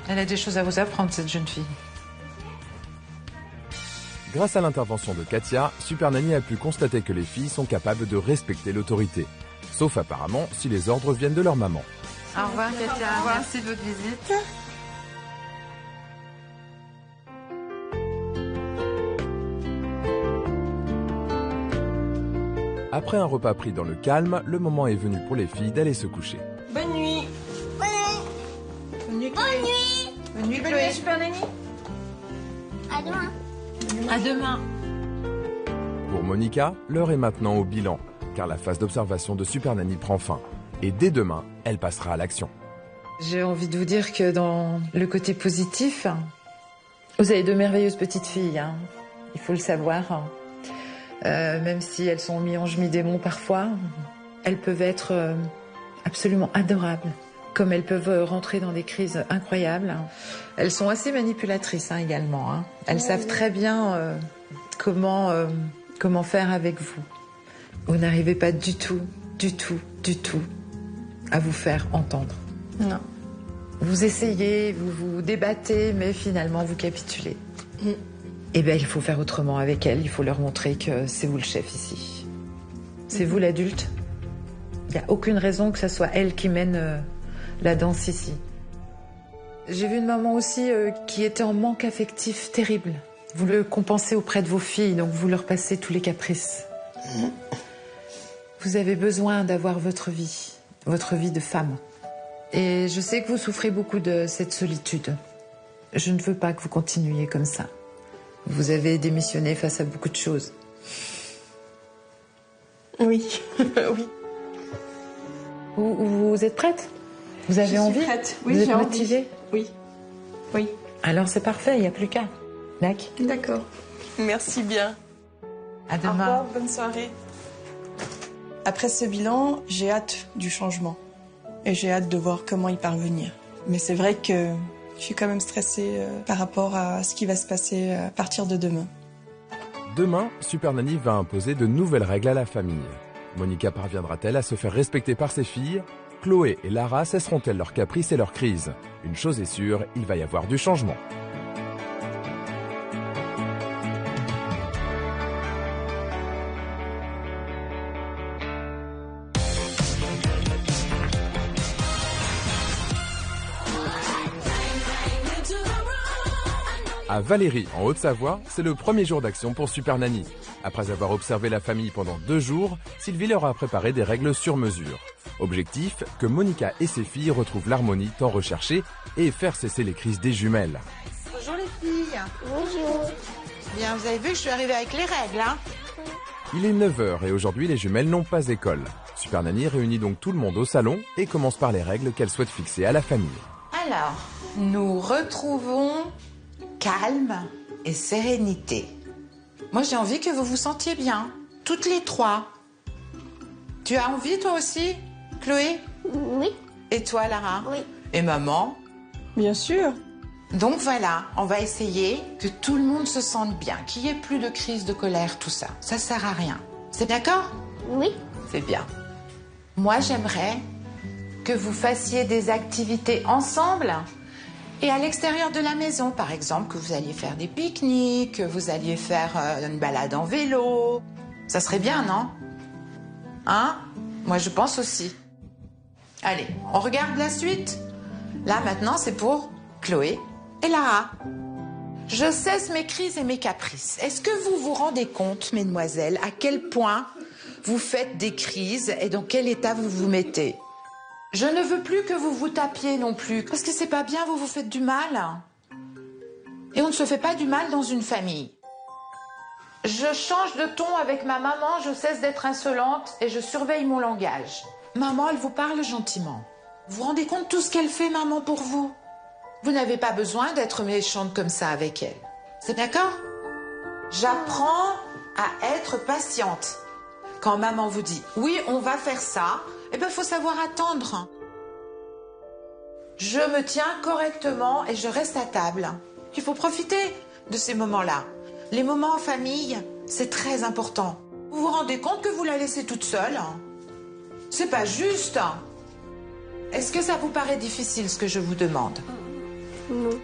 Elle a des choses à vous apprendre, cette jeune fille. Grâce à l'intervention de Katia, Super Nanny a pu constater que les filles sont capables de respecter l'autorité. Sauf apparemment si les ordres viennent de leur maman. Au revoir, Katia. Merci de votre visite. Après un repas pris dans le calme, le moment est venu pour les filles d'aller se coucher. Bonne nuit. Bonne nuit, Chloé. Bonne nuit. Bonne nuit, Chloé. Super Nanny. À demain. À demain. Pour Monica, l'heure est maintenant au bilan, car la phase d'observation de Super Nanny prend fin. Et dès demain, elle passera à l'action. J'ai envie de vous dire que dans le côté positif, vous avez de merveilleuses petites filles, hein. Il faut le savoir. Même si elles sont mi-ange, mi-démon parfois, elles peuvent être absolument adorables, comme elles peuvent rentrer dans des crises incroyables. Elles sont assez manipulatrices également, hein. Elles savent très bien comment faire avec vous. Vous n'arrivez pas du tout à vous faire entendre. Non. Vous essayez, vous vous débattez, mais finalement vous capitulez. Eh bien, il faut faire autrement avec elles. Il faut leur montrer que c'est vous le chef ici. C'est vous l'adulte. Il n'y a aucune raison que ce soit elle qui mène la danse ici. J'ai vu une maman aussi qui était en manque affectif terrible. Vous le compensez auprès de vos filles, donc vous leur passez tous les caprices. Vous avez besoin d'avoir votre vie de femme. Et je sais que vous souffrez beaucoup de cette solitude. Je ne veux pas que vous continuiez comme ça. Vous avez démissionné face à beaucoup de choses. Oui, oui. Vous êtes prête? Vous avez envie? Je suis prête. Oui, vous êtes j'ai motivée? envie. Oui. Oui. Alors c'est parfait, il n'y a plus qu'à. D'accord. Merci bien. À Au demain. revoir, bonne soirée. Après ce bilan, j'ai hâte du changement. Et j'ai hâte de voir comment y parvenir. Mais c'est vrai que je suis quand même stressée par rapport à ce qui va se passer à partir de demain. Demain, Super Nanny va imposer de nouvelles règles à la famille. Monica parviendra-t-elle à se faire respecter par ses filles? Chloé et Lara cesseront-elles leurs caprices et leurs crises? Une chose est sûre, il va y avoir du changement. À Valérie, en Haute-Savoie, c'est le premier jour d'action pour Super Nanny. Après avoir observé la famille pendant 2 jours, Sylvie leur a préparé des règles sur mesure. Objectif, que Monica et ses filles retrouvent l'harmonie tant recherchée et faire cesser les crises des jumelles. Bonjour les filles. Bonjour. Bien, vous avez vu que je suis arrivée avec les règles, hein? Il est 9h et aujourd'hui les jumelles n'ont pas école. Super Nanny réunit donc tout le monde au salon et commence par les règles qu'elle souhaite fixer à la famille. Alors, nous retrouvons calme et sérénité. Moi, j'ai envie que vous vous sentiez bien, toutes les trois. Tu as envie, toi aussi, Chloé? Oui. Et toi, Lara? Oui. Et maman? Bien sûr. Donc voilà, on va essayer que tout le monde se sente bien, qu'il n'y ait plus de crise de colère, tout ça. Ça sert à rien. C'est d'accord? Oui. C'est bien. Moi, j'aimerais que vous fassiez des activités ensemble et à l'extérieur de la maison, par exemple, que vous alliez faire des pique-niques, que vous alliez faire une balade en vélo. Ça serait bien, non? Hein? Moi, je pense aussi. Allez, on regarde la suite. Là, maintenant, c'est pour Chloé et Lara. Je cesse mes crises et mes caprices. Est-ce que vous vous rendez compte, mesdemoiselles, à quel point vous faites des crises et dans quel état vous vous mettez? Je ne veux plus que vous vous tapiez non plus, parce que c'est pas bien, vous vous faites du mal. Et on ne se fait pas du mal dans une famille. Je change de ton avec ma maman, je cesse d'être insolente et je surveille mon langage. Maman, elle vous parle gentiment. Vous vous rendez compte de tout ce qu'elle fait, maman, pour vous? Vous n'avez pas besoin d'être méchante comme ça avec elle. C'est d'accord? J'apprends à être patiente. Quand maman vous dit « oui, on va faire ça », eh bien, il faut savoir attendre. Je me tiens correctement et je reste à table. Il faut profiter de ces moments-là. Les moments en famille, c'est très important. Vous vous rendez compte que vous la laissez toute seule? C'est pas juste. Est-ce que ça vous paraît difficile, ce que je vous demande? Non.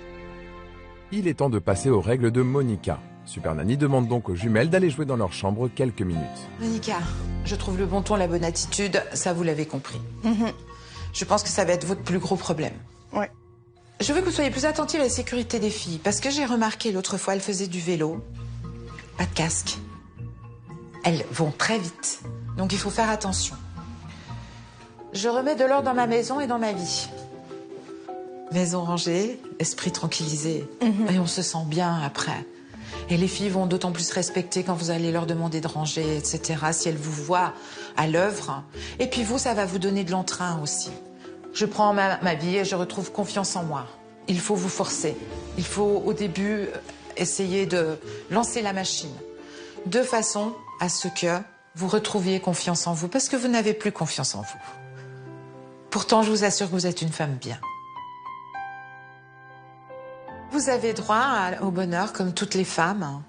Il est temps de passer aux règles de Monica. Super Nanny demande donc aux jumelles d'aller jouer dans leur chambre quelques minutes. Monica, je trouve le bon ton, la bonne attitude, ça vous l'avez compris. Je pense que ça va être votre plus gros problème. Ouais. Je veux que vous soyez plus attentive à la sécurité des filles, parce que j'ai remarqué l'autre fois, elles faisaient du vélo, pas de casque. Elles vont très vite, donc il faut faire attention. Je remets de l'ordre dans ma maison et dans ma vie. Maison rangée, esprit tranquillisé, et on se sent bien après. Et les filles vont d'autant plus respecter quand vous allez leur demander de ranger, etc., si elles vous voient à l'œuvre. Et puis vous, ça va vous donner de l'entrain aussi. Je prends ma vie et je retrouve confiance en moi. Il faut vous forcer. Il faut au début essayer de lancer la machine de façon à ce que vous retrouviez confiance en vous, parce que vous n'avez plus confiance en vous. Pourtant, je vous assure que vous êtes une femme bien. Vous avez droit au bonheur comme toutes les femmes.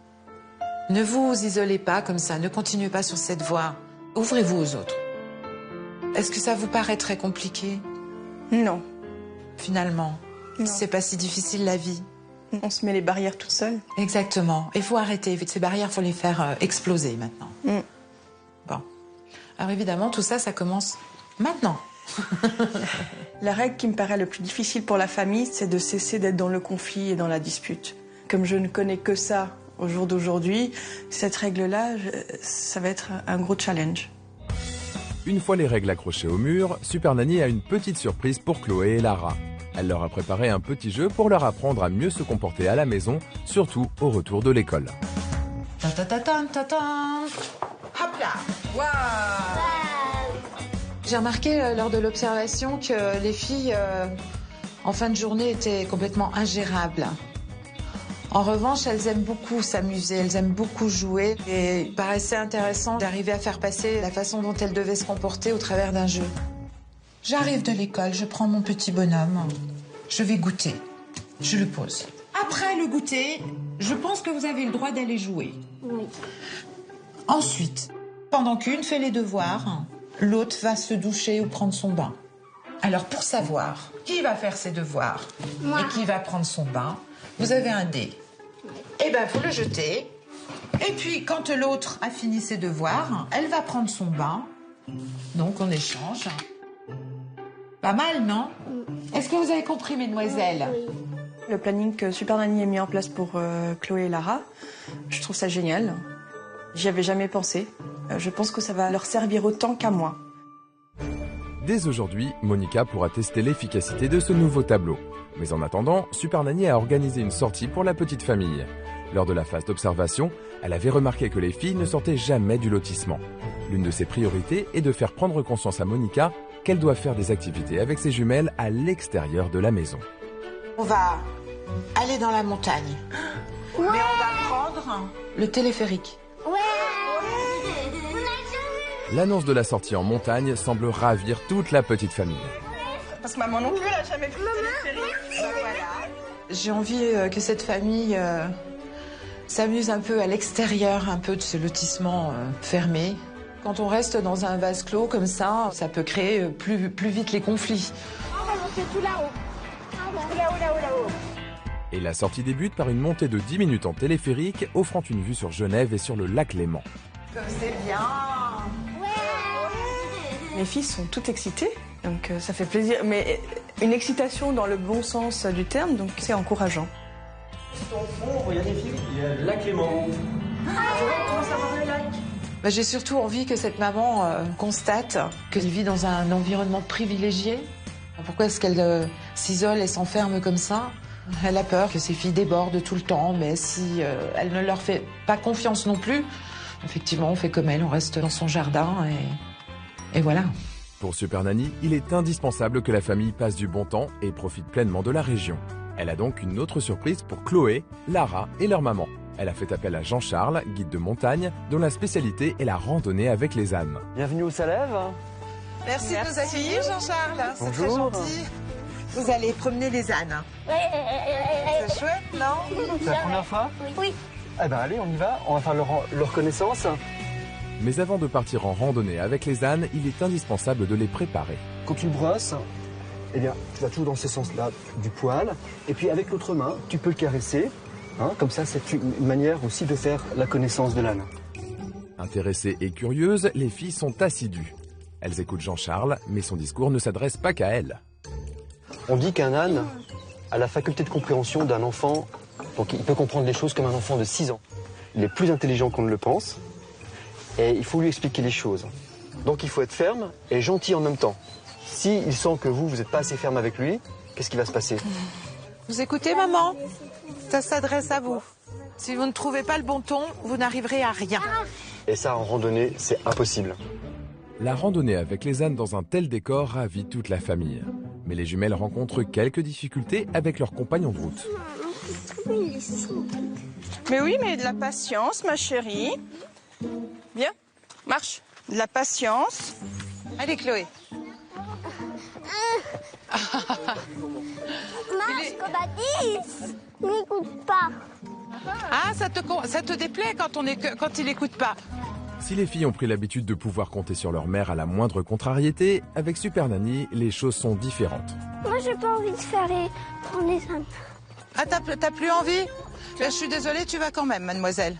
Ne vous isolez pas comme ça, ne continuez pas sur cette voie. Ouvrez-vous aux autres. Est-ce que ça vous paraît très compliqué ? Non. Finalement, Non. c'est pas si difficile la vie. On se met les barrières toute seule. Exactement. Il faut arrêter. Ces barrières, il faut les faire exploser maintenant. Bon. Alors évidemment, tout ça, ça commence maintenant. La règle qui me paraît le plus difficile pour la famille, c'est de cesser d'être dans le conflit et dans la dispute. Comme je ne connais que ça au jour d'aujourd'hui, cette règle-là, ça va être un gros challenge. Une fois les règles accrochées au mur, Super Nanny a une petite surprise pour Chloé et Lara. Elle leur a préparé un petit jeu pour leur apprendre à mieux se comporter à la maison, surtout au retour de l'école. Ta-ta-ta-ta-ta-ta. Hop là. Waouh. J'ai remarqué lors de l'observation que les filles, en fin de journée, étaient complètement ingérables. En revanche, elles aiment beaucoup s'amuser, elles aiment beaucoup jouer. Et il paraissait intéressant d'arriver à faire passer la façon dont elles devaient se comporter au travers d'un jeu. J'arrive de l'école, je prends mon petit bonhomme, je vais goûter, je le pose. Après le goûter, je pense que vous avez le droit d'aller jouer. Oui. Ensuite, pendant qu'une fait les devoirs, l'autre va se doucher ou prendre son bain. Alors pour savoir qui va faire ses devoirs Moi. et qui va prendre son bain, vous avez un dé. Eh bien, vous le jetez. Et puis, quand l'autre a fini ses devoirs, elle va prendre son bain. Donc, on échange. Pas mal, non ? Est-ce que vous avez compris, mesdemoiselles ? Oui. Le planning que Super Nanny a mis en place pour Chloé et Lara, je trouve ça génial. J'y avais jamais pensé. Je pense que ça va leur servir autant qu'à moi. Dès aujourd'hui, Monica pourra tester l'efficacité de ce nouveau tableau. Mais en attendant, Super Nanny a organisé une sortie pour la petite famille. Lors de la phase d'observation, elle avait remarqué que les filles ne sortaient jamais du lotissement. L'une de ses priorités est de faire prendre conscience à Monica qu'elle doit faire des activités avec ses jumelles à l'extérieur de la maison. On va aller dans la montagne. Ouais. Mais on va prendre le téléphérique. Ouais. On a jamais. L'annonce de la sortie en montagne semble ravir toute la petite famille. Parce que maman non plus, elle a jamais fait de téléphérique. J'ai envie que cette famille s'amuse un peu à l'extérieur, un peu de ce lotissement fermé. Quand on reste dans un vase clos comme ça peut créer plus vite les conflits. On va monter tout là-haut. Tout là-haut, là-haut, là-haut. Et la sortie débute par une montée de 10 minutes en téléphérique, offrant une vue sur Genève et sur le lac Léman. Comme c'est bien. Les filles sont toutes excitées, donc ça fait plaisir. Mais une excitation dans le bon sens du terme, donc c'est encourageant. Au fond, regardez les filles, il y a le lac Léman. J'ai surtout envie que cette maman constate qu'elle vit dans un environnement privilégié. Pourquoi est-ce qu'elle s'isole et s'enferme comme ça ? Elle a peur que ses filles débordent tout le temps, mais si elle ne leur fait pas confiance non plus, effectivement, on fait comme elle, on reste dans son jardin et voilà. Pour Super Nanny, il est indispensable que la famille passe du bon temps et profite pleinement de la région. Elle a donc une autre surprise pour Chloé, Lara et leur maman. Elle a fait appel à Jean-Charles, guide de montagne, dont la spécialité est la randonnée avec les ânes. Bienvenue au Salève. Merci de nous accueillir, Jean-Charles. C'est très Bonjour. gentil. Vous allez promener les ânes. C'est chouette, non ? C'est la première fois ? Oui. Eh ben allez, on y va. On va faire leur connaissance. Mais avant de partir en randonnée avec les ânes, il est indispensable de les préparer. Quand tu le brosses, eh bien, tu vas toujours dans ce sens-là du poil. Et puis avec l'autre main, tu peux le caresser. Hein, comme ça, c'est une manière aussi de faire la connaissance de l'âne. Intéressées et curieuses, les filles sont assidues. Elles écoutent Jean-Charles, mais son discours ne s'adresse pas qu'à elles. On dit qu'un âne a la faculté de compréhension d'un enfant, donc il peut comprendre les choses comme un enfant de 6 ans. Il est plus intelligent qu'on ne le pense, et il faut lui expliquer les choses. Donc il faut être ferme et gentil en même temps. S'il sent que vous n'êtes pas assez ferme avec lui, qu'est-ce qui va se passer? Vous écoutez, maman? Ça s'adresse à vous. Si vous ne trouvez pas le bon ton, vous n'arriverez à rien. Et ça, en randonnée, c'est impossible. La randonnée avec les ânes dans un tel décor ravit toute la famille. Mais les jumelles rencontrent quelques difficultés avec leurs compagnons de route. Mais oui, mais de la patience, ma chérie. Viens, marche. De la patience. Allez, Chloé. Marche comme à 10. N'écoute pas. Ah, ça te déplaît quand il n'écoute pas. Si les filles ont pris l'habitude de pouvoir compter sur leur mère à la moindre contrariété, avec Super Nanny, les choses sont différentes. Moi, j'ai pas envie de faire les ânes. Ah, t'as plus envie? Je suis désolée, tu vas quand même, mademoiselle.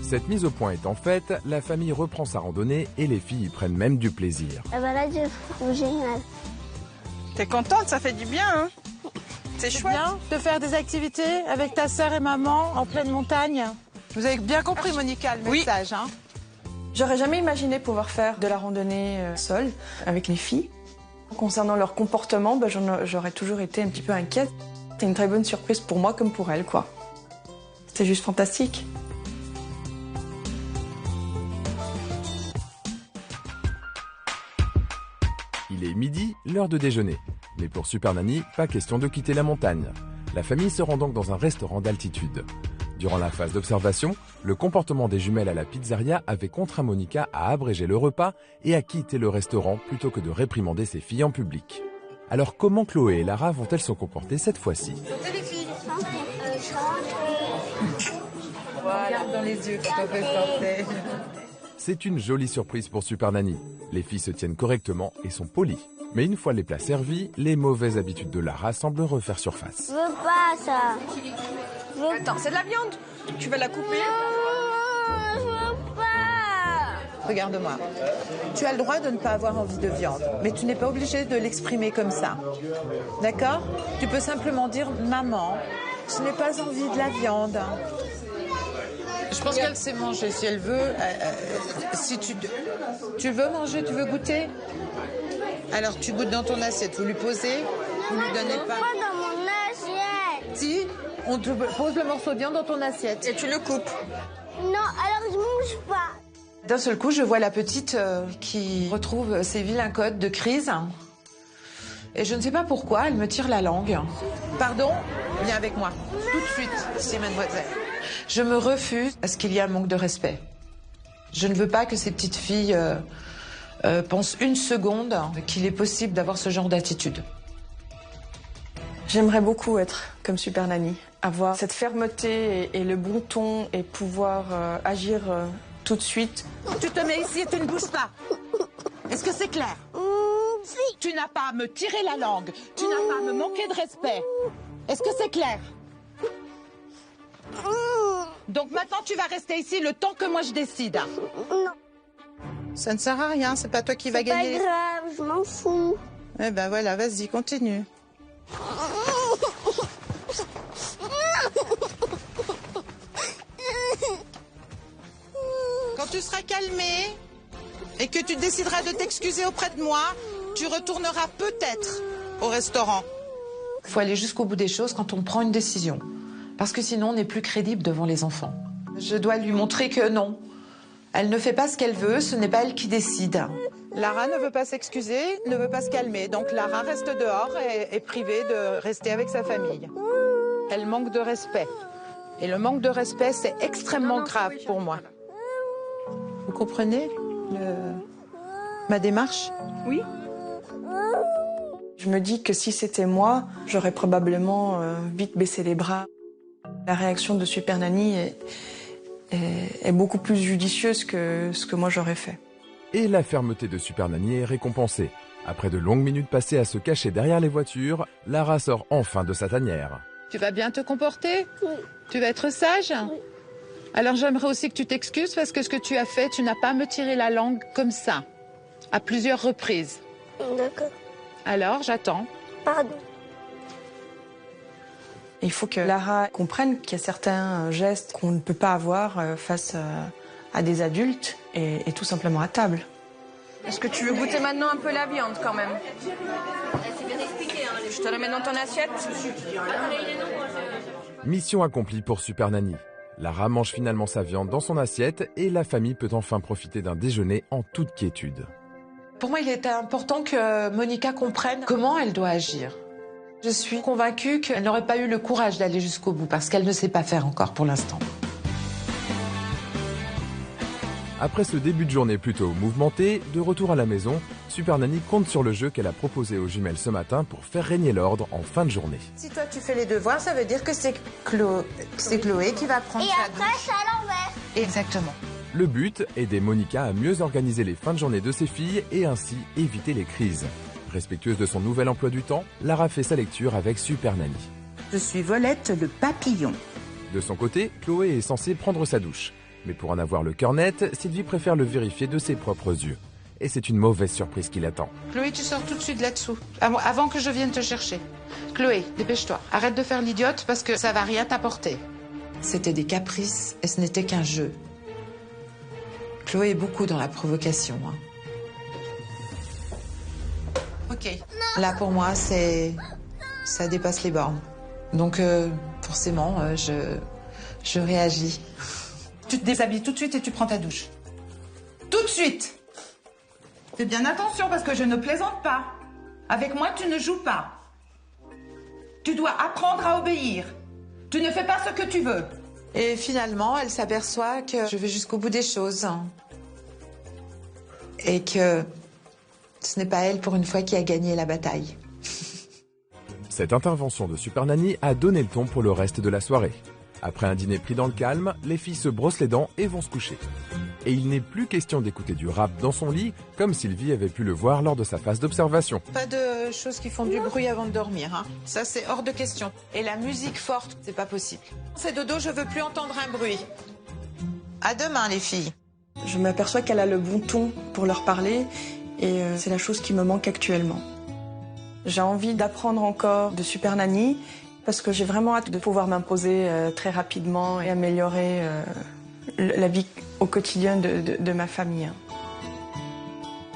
Cette mise au point étant faite, la famille reprend sa randonnée et les filles y prennent même du plaisir. La balade, je trouve génial. T'es contente, ça fait du bien, hein? C'est chouette. Bien de faire des activités avec ta sœur et maman en pleine montagne. Vous avez bien compris, Monica, le message, hein? J'aurais jamais imaginé pouvoir faire de la randonnée seule avec les filles. Concernant leur comportement, j'aurais toujours été un petit peu inquiète. C'était une très bonne surprise pour moi comme pour elles, quoi. C'était juste fantastique. Il est midi, l'heure de déjeuner. Mais pour Super Nanny, pas question de quitter la montagne. La famille se rend donc dans un restaurant d'altitude. Durant la phase d'observation, le comportement des jumelles à la pizzeria avait contraint Monica à abréger le repas et à quitter le restaurant plutôt que de réprimander ses filles en public. Alors comment Chloé et Lara vont-elles se comporter cette fois-ci? Regarde dans les yeux quand on fait sortir. C'est une jolie surprise pour Super Nanny. Les filles se tiennent correctement et sont polies. Mais une fois les plats servis, les mauvaises habitudes de Lara semblent refaire surface. Je veux pas ça. Attends, c'est de la viande. Tu vas la couper? Je veux pas. Regarde-moi. Tu as le droit de ne pas avoir envie de viande, mais tu n'es pas obligé de l'exprimer comme ça. D'accord? Tu peux simplement dire « Maman, je n'ai pas envie de la viande ». Je pense qu'elle sait manger si elle veut. Si tu veux manger, tu veux goûter? Alors tu goûtes dans ton assiette, vous lui posez, vous lui donnez pas. Pas dans mon assiette. Si, on te pose le morceau de viande dans ton assiette. Et tu le coupes. Non, alors je mange pas. D'un seul coup, je vois la petite qui retrouve ses vilains codes de crise. Et je ne sais pas pourquoi, elle me tire la langue. Pardon? Viens avec moi. Tout de suite, si mademoiselle. Je me refuse à ce qu'il y ait un manque de respect. Je ne veux pas que ces petites filles pensent une seconde qu'il est possible d'avoir ce genre d'attitude. J'aimerais beaucoup être comme Super Nanny, avoir cette fermeté et le bon ton et pouvoir agir tout de suite. Tu te mets ici et tu ne bouges pas. Est-ce que c'est clair? Si. Tu n'as pas à me tirer la langue. Tu n'as pas à me manquer de respect. Est-ce que c'est clair? Donc maintenant, tu vas rester ici le temps que moi je décide. Non. Ça ne sert à rien, c'est pas toi qui vas gagner. C'est pas grave, je m'en fous. Eh ben voilà, vas-y, continue. Quand tu seras calmé et que tu décideras de t'excuser auprès de moi, tu retourneras peut-être au restaurant. Il faut aller jusqu'au bout des choses quand on prend une décision. Parce que sinon, on n'est plus crédible devant les enfants. Je dois lui montrer que non. Elle ne fait pas ce qu'elle veut, ce n'est pas elle qui décide. Lara ne veut pas s'excuser, ne veut pas se calmer. Donc Lara reste dehors et est privée de rester avec sa famille. Elle manque de respect. Et le manque de respect, c'est extrêmement grave pour moi. Vous comprenez ma démarche? Oui. Je me dis que si c'était moi, j'aurais probablement vite baissé les bras. La réaction de Super Nanny est beaucoup plus judicieuse que ce que moi j'aurais fait. Et la fermeté de Super Nanny est récompensée. Après de longues minutes passées à se cacher derrière les voitures, Lara sort enfin de sa tanière. Tu vas bien te comporter? Oui. Tu vas être sage? Oui. Alors j'aimerais aussi que tu t'excuses parce que ce que tu as fait, tu n'as pas à me tirer la langue comme ça, à plusieurs reprises. D'accord. Alors, j'attends. Pardon. Il faut que Lara comprenne qu'il y a certains gestes qu'on ne peut pas avoir face à des adultes et tout simplement à table. Est-ce que tu veux goûter maintenant un peu la viande quand même? Je te la mets dans ton assiette. Mission accomplie pour Super Nanny. Lara mange finalement sa viande dans son assiette et la famille peut enfin profiter d'un déjeuner en toute quiétude. Pour moi, il était important que Monica comprenne comment elle doit agir. Je suis convaincue qu'elle n'aurait pas eu le courage d'aller jusqu'au bout parce qu'elle ne sait pas faire encore pour l'instant. Après ce début de journée plutôt mouvementé, de retour à la maison, Super Nanny compte sur le jeu qu'elle a proposé aux jumelles ce matin pour faire régner l'ordre en fin de journée. Si toi tu fais les devoirs, ça veut dire que c'est Chloé qui va prendre Et sa après, douche. c'est à l'envers. Exactement. Le but, aider Monica à mieux organiser les fins de journée de ses filles et ainsi éviter les crises. Respectueuse de son nouvel emploi du temps, Lara fait sa lecture avec Super Nanny. Je suis Volette le papillon. De son côté, Chloé est censée prendre sa douche. Mais pour en avoir le cœur net, Sylvie préfère le vérifier de ses propres yeux. Et c'est une mauvaise surprise qui l'attend. Chloé, tu sors tout de suite là-dessous, avant que je vienne te chercher. Chloé, dépêche-toi. Arrête de faire l'idiote parce que ça va rien t'apporter. C'était des caprices et ce n'était qu'un jeu. Chloé est beaucoup dans la provocation. Hein. Ok. Là, pour moi, ça dépasse les bornes. Donc, forcément, je réagis. Tu te déshabilles tout de suite et tu prends ta douche. Tout de suite. Fais bien attention parce que je ne plaisante pas. Avec moi, tu ne joues pas. Tu dois apprendre à obéir. Tu ne fais pas ce que tu veux. Et finalement, elle s'aperçoit que je vais jusqu'au bout des choses. Et que ce n'est pas elle, pour une fois, qui a gagné la bataille. Cette intervention de Super Nanny a donné le ton pour le reste de la soirée. Après un dîner pris dans le calme, les filles se brossent les dents et vont se coucher. Et il n'est plus question d'écouter du rap dans son lit, comme Sylvie avait pu le voir lors de sa phase d'observation. Pas de choses qui font du bruit avant de dormir, hein. Ça, c'est hors de question. Et la musique forte, c'est pas possible. C'est dodo, je veux plus entendre un bruit. À demain, les filles. Je m'aperçois qu'elle a le bon ton pour leur parler et c'est la chose qui me manque actuellement. J'ai envie d'apprendre encore de Super Nanny parce que j'ai vraiment hâte de pouvoir m'imposer très rapidement et améliorer la vie au quotidien de ma famille.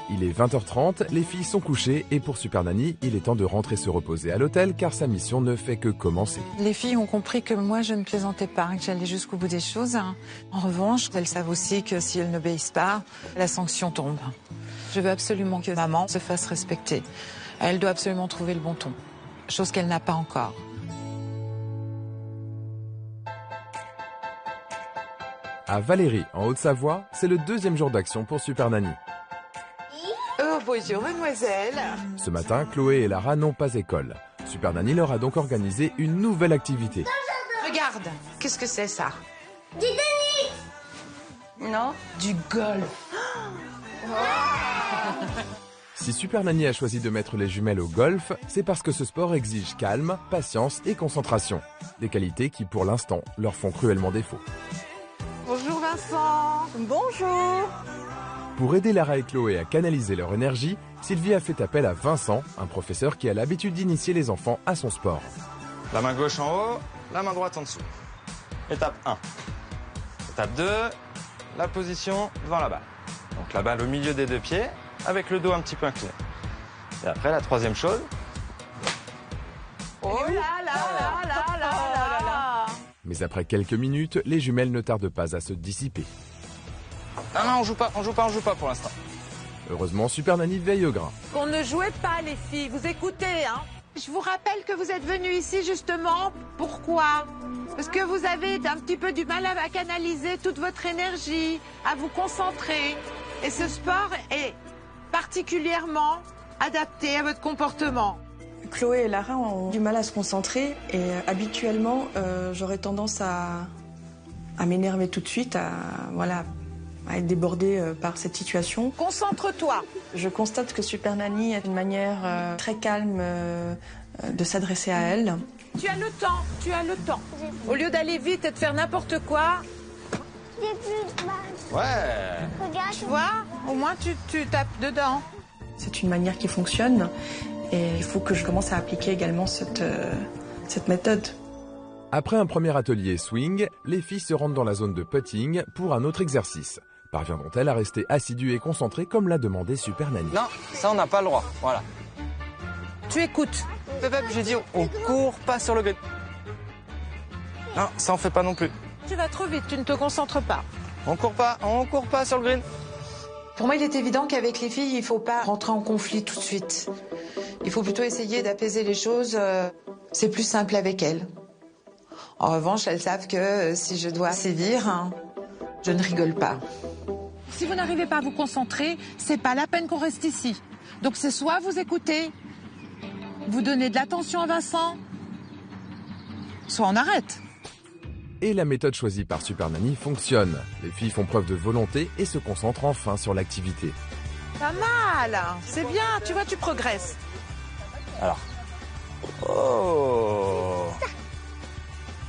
Il est 20h30, les filles sont couchées et pour Super Nanny, il est temps de rentrer se reposer à l'hôtel car sa mission ne fait que commencer. Les filles ont compris que moi je ne plaisantais pas, que j'allais jusqu'au bout des choses. En revanche, elles savent aussi que si elles n'obéissent pas, la sanction tombe. Je veux absolument que maman se fasse respecter. Elle doit absolument trouver le bon ton, chose qu'elle n'a pas encore. À Valérie, en Haute-Savoie, c'est le deuxième jour d'action pour Super Nanny. Oh, bonjour mademoiselle. Ce matin, Chloé et Lara n'ont pas école. Super Nanny leur a donc organisé une nouvelle activité. Regarde, qu'est-ce que c'est ça? Du tennis. Non, du golf. Si Super Nanny a choisi de mettre les jumelles au golf, c'est parce que ce sport exige calme, patience et concentration. Des qualités qui, pour l'instant, leur font cruellement défaut. Bonjour Vincent. Bonjour. Pour aider Lara et Chloé à canaliser leur énergie, Sylvie a fait appel à Vincent, un professeur qui a l'habitude d'initier les enfants à son sport. La main gauche en haut, la main droite en dessous. Étape 1. Étape 2, la position devant la balle. Donc la balle au milieu des deux pieds, avec le dos un petit peu incliné. Et après, la troisième chose. Oh là là là là là là. Mais après quelques minutes, les jumelles ne tardent pas à se dissiper. Non, non, on joue pas pour l'instant. Heureusement, Super Nanny veille au grain. On ne jouait pas, les filles, vous écoutez, hein? Je vous rappelle que vous êtes venus ici justement, pourquoi? Parce que vous avez un petit peu du mal à canaliser toute votre énergie, à vous concentrer. Et ce sport est particulièrement adapté à votre comportement. Chloé et Lara ont du mal à se concentrer et habituellement j'aurais tendance à m'énerver tout de suite, à à être débordée par cette situation. Concentre-toi. Je constate que Super Nanny a une manière très calme de s'adresser à elle. Tu as le temps, tu as le temps. Au lieu d'aller vite et de faire n'importe quoi. J'ai plus de balle. Ouais. Regarde. Tu vois, au moins tu tapes dedans. C'est une manière qui fonctionne et il faut que je commence à appliquer également cette méthode. Après un premier atelier swing, les filles se rendent dans la zone de putting pour un autre exercice. Parviendront-elles à rester assidues et concentrées comme l'a demandé Super Nanny? Non, ça on n'a pas le droit. Voilà. Tu écoutes. J'ai dit on court pas sur le green. Non, ça on fait pas non plus. Tu vas trop vite, tu ne te concentres pas. On court pas sur le green. Pour moi, il est évident qu'avec les filles, il ne faut pas rentrer en conflit tout de suite. Il faut plutôt essayer d'apaiser les choses. C'est plus simple avec elles. En revanche, elles savent que si je dois sévir, je ne rigole pas. Si vous n'arrivez pas à vous concentrer, c'est pas la peine qu'on reste ici. Donc c'est soit vous écoutez, vous donnez de l'attention à Vincent, soit on arrête. Et la méthode choisie par Super Nanny fonctionne. Les filles font preuve de volonté et se concentrent enfin sur l'activité. Pas mal, c'est bien, tu vois, tu progresses. Alors. Oh.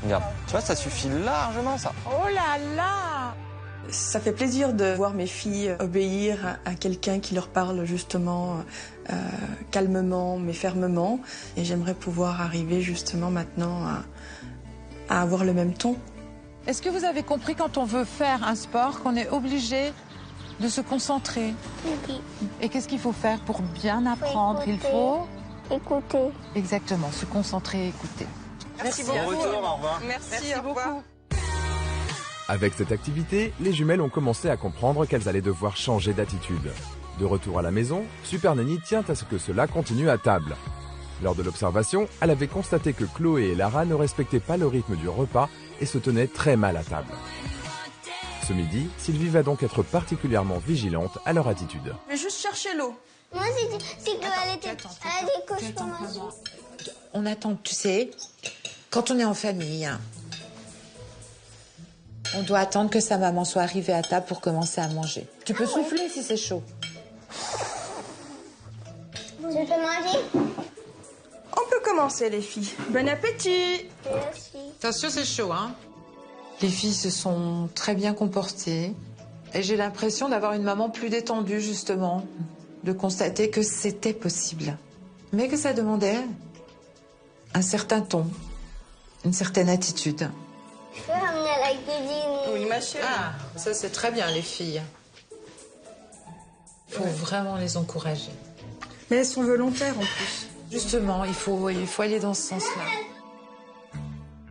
Regarde, tu vois, ça suffit largement, ça. Oh là là. Ça fait plaisir de voir mes filles obéir à quelqu'un qui leur parle justement calmement mais fermement. Et j'aimerais pouvoir arriver justement maintenant à avoir le même ton. Est-ce que vous avez compris quand on veut faire un sport qu'on est obligé de se concentrer? Oui. Et qu'est-ce qu'il faut faire pour bien apprendre? Il faut écouter. Exactement, se concentrer et écouter. Merci Bon retour, au revoir. Merci, au revoir. Avec cette activité, les jumelles ont commencé à comprendre qu'elles allaient devoir changer d'attitude. De retour à la maison, Super Nanny tient à ce que cela continue à table. Lors de l'observation, elle avait constaté que Chloé et Lara ne respectaient pas le rythme du repas et se tenaient très mal à table. Ce midi, Sylvie va donc être particulièrement vigilante à leur attitude. Je vais juste chercher l'eau. Moi, si elle a des couches pour moi. On attend, tu sais, quand on est en famille, on doit attendre que sa maman soit arrivée à table pour commencer à manger. Tu peux souffler si c'est chaud. Je peux manger? On peut commencer les filles. Bon appétit. Merci. Attention, c'est chaud, hein? Les filles se sont très bien comportées. Et j'ai l'impression d'avoir une maman plus détendue, justement. De constater que c'était possible. Mais que ça demandait un certain ton, une certaine attitude. Je peux ramener à la cuisine. Oui, ma chérie. Ah, ça c'est très bien, les filles. Il faut vraiment les encourager. Mais elles sont volontaires en plus. Justement, il faut aller dans ce sens-là.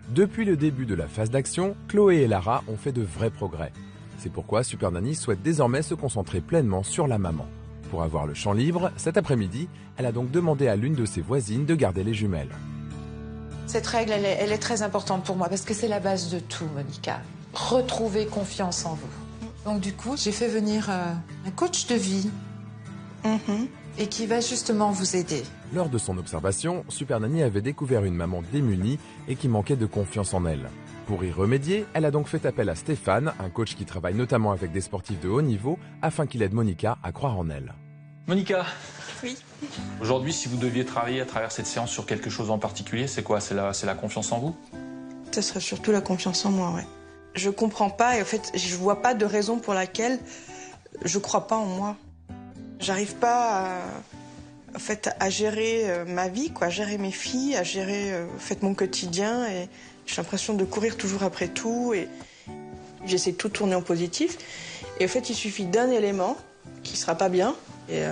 Depuis le début de la phase d'action, Chloé et Lara ont fait de vrais progrès. C'est pourquoi Super Nanny souhaite désormais se concentrer pleinement sur la maman. Pour avoir le champ libre, cet après-midi, elle a donc demandé à l'une de ses voisines de garder les jumelles. Cette règle, elle est très importante pour moi parce que c'est la base de tout, Monica. Retrouver confiance en vous. Donc du coup, j'ai fait venir un coach de vie et qui va justement vous aider. Lors de son observation, Super Nanny avait découvert une maman démunie et qui manquait de confiance en elle. Pour y remédier, elle a donc fait appel à Stéphane, un coach qui travaille notamment avec des sportifs de haut niveau, afin qu'il aide Monica à croire en elle. Monica. Oui. Aujourd'hui, si vous deviez travailler à travers cette séance sur quelque chose en particulier, c'est quoi? C'est la confiance en vous? Ce serait surtout la confiance en moi, ouais. Je comprends pas et en fait, je vois pas de raison pour laquelle je crois pas en moi. J'arrive pas à gérer ma vie, quoi, à gérer mes filles, à gérer mon quotidien et j'ai l'impression de courir toujours après tout et j'essaie de tout tourner en positif. Et en fait, il suffit d'un élément qui sera pas bien et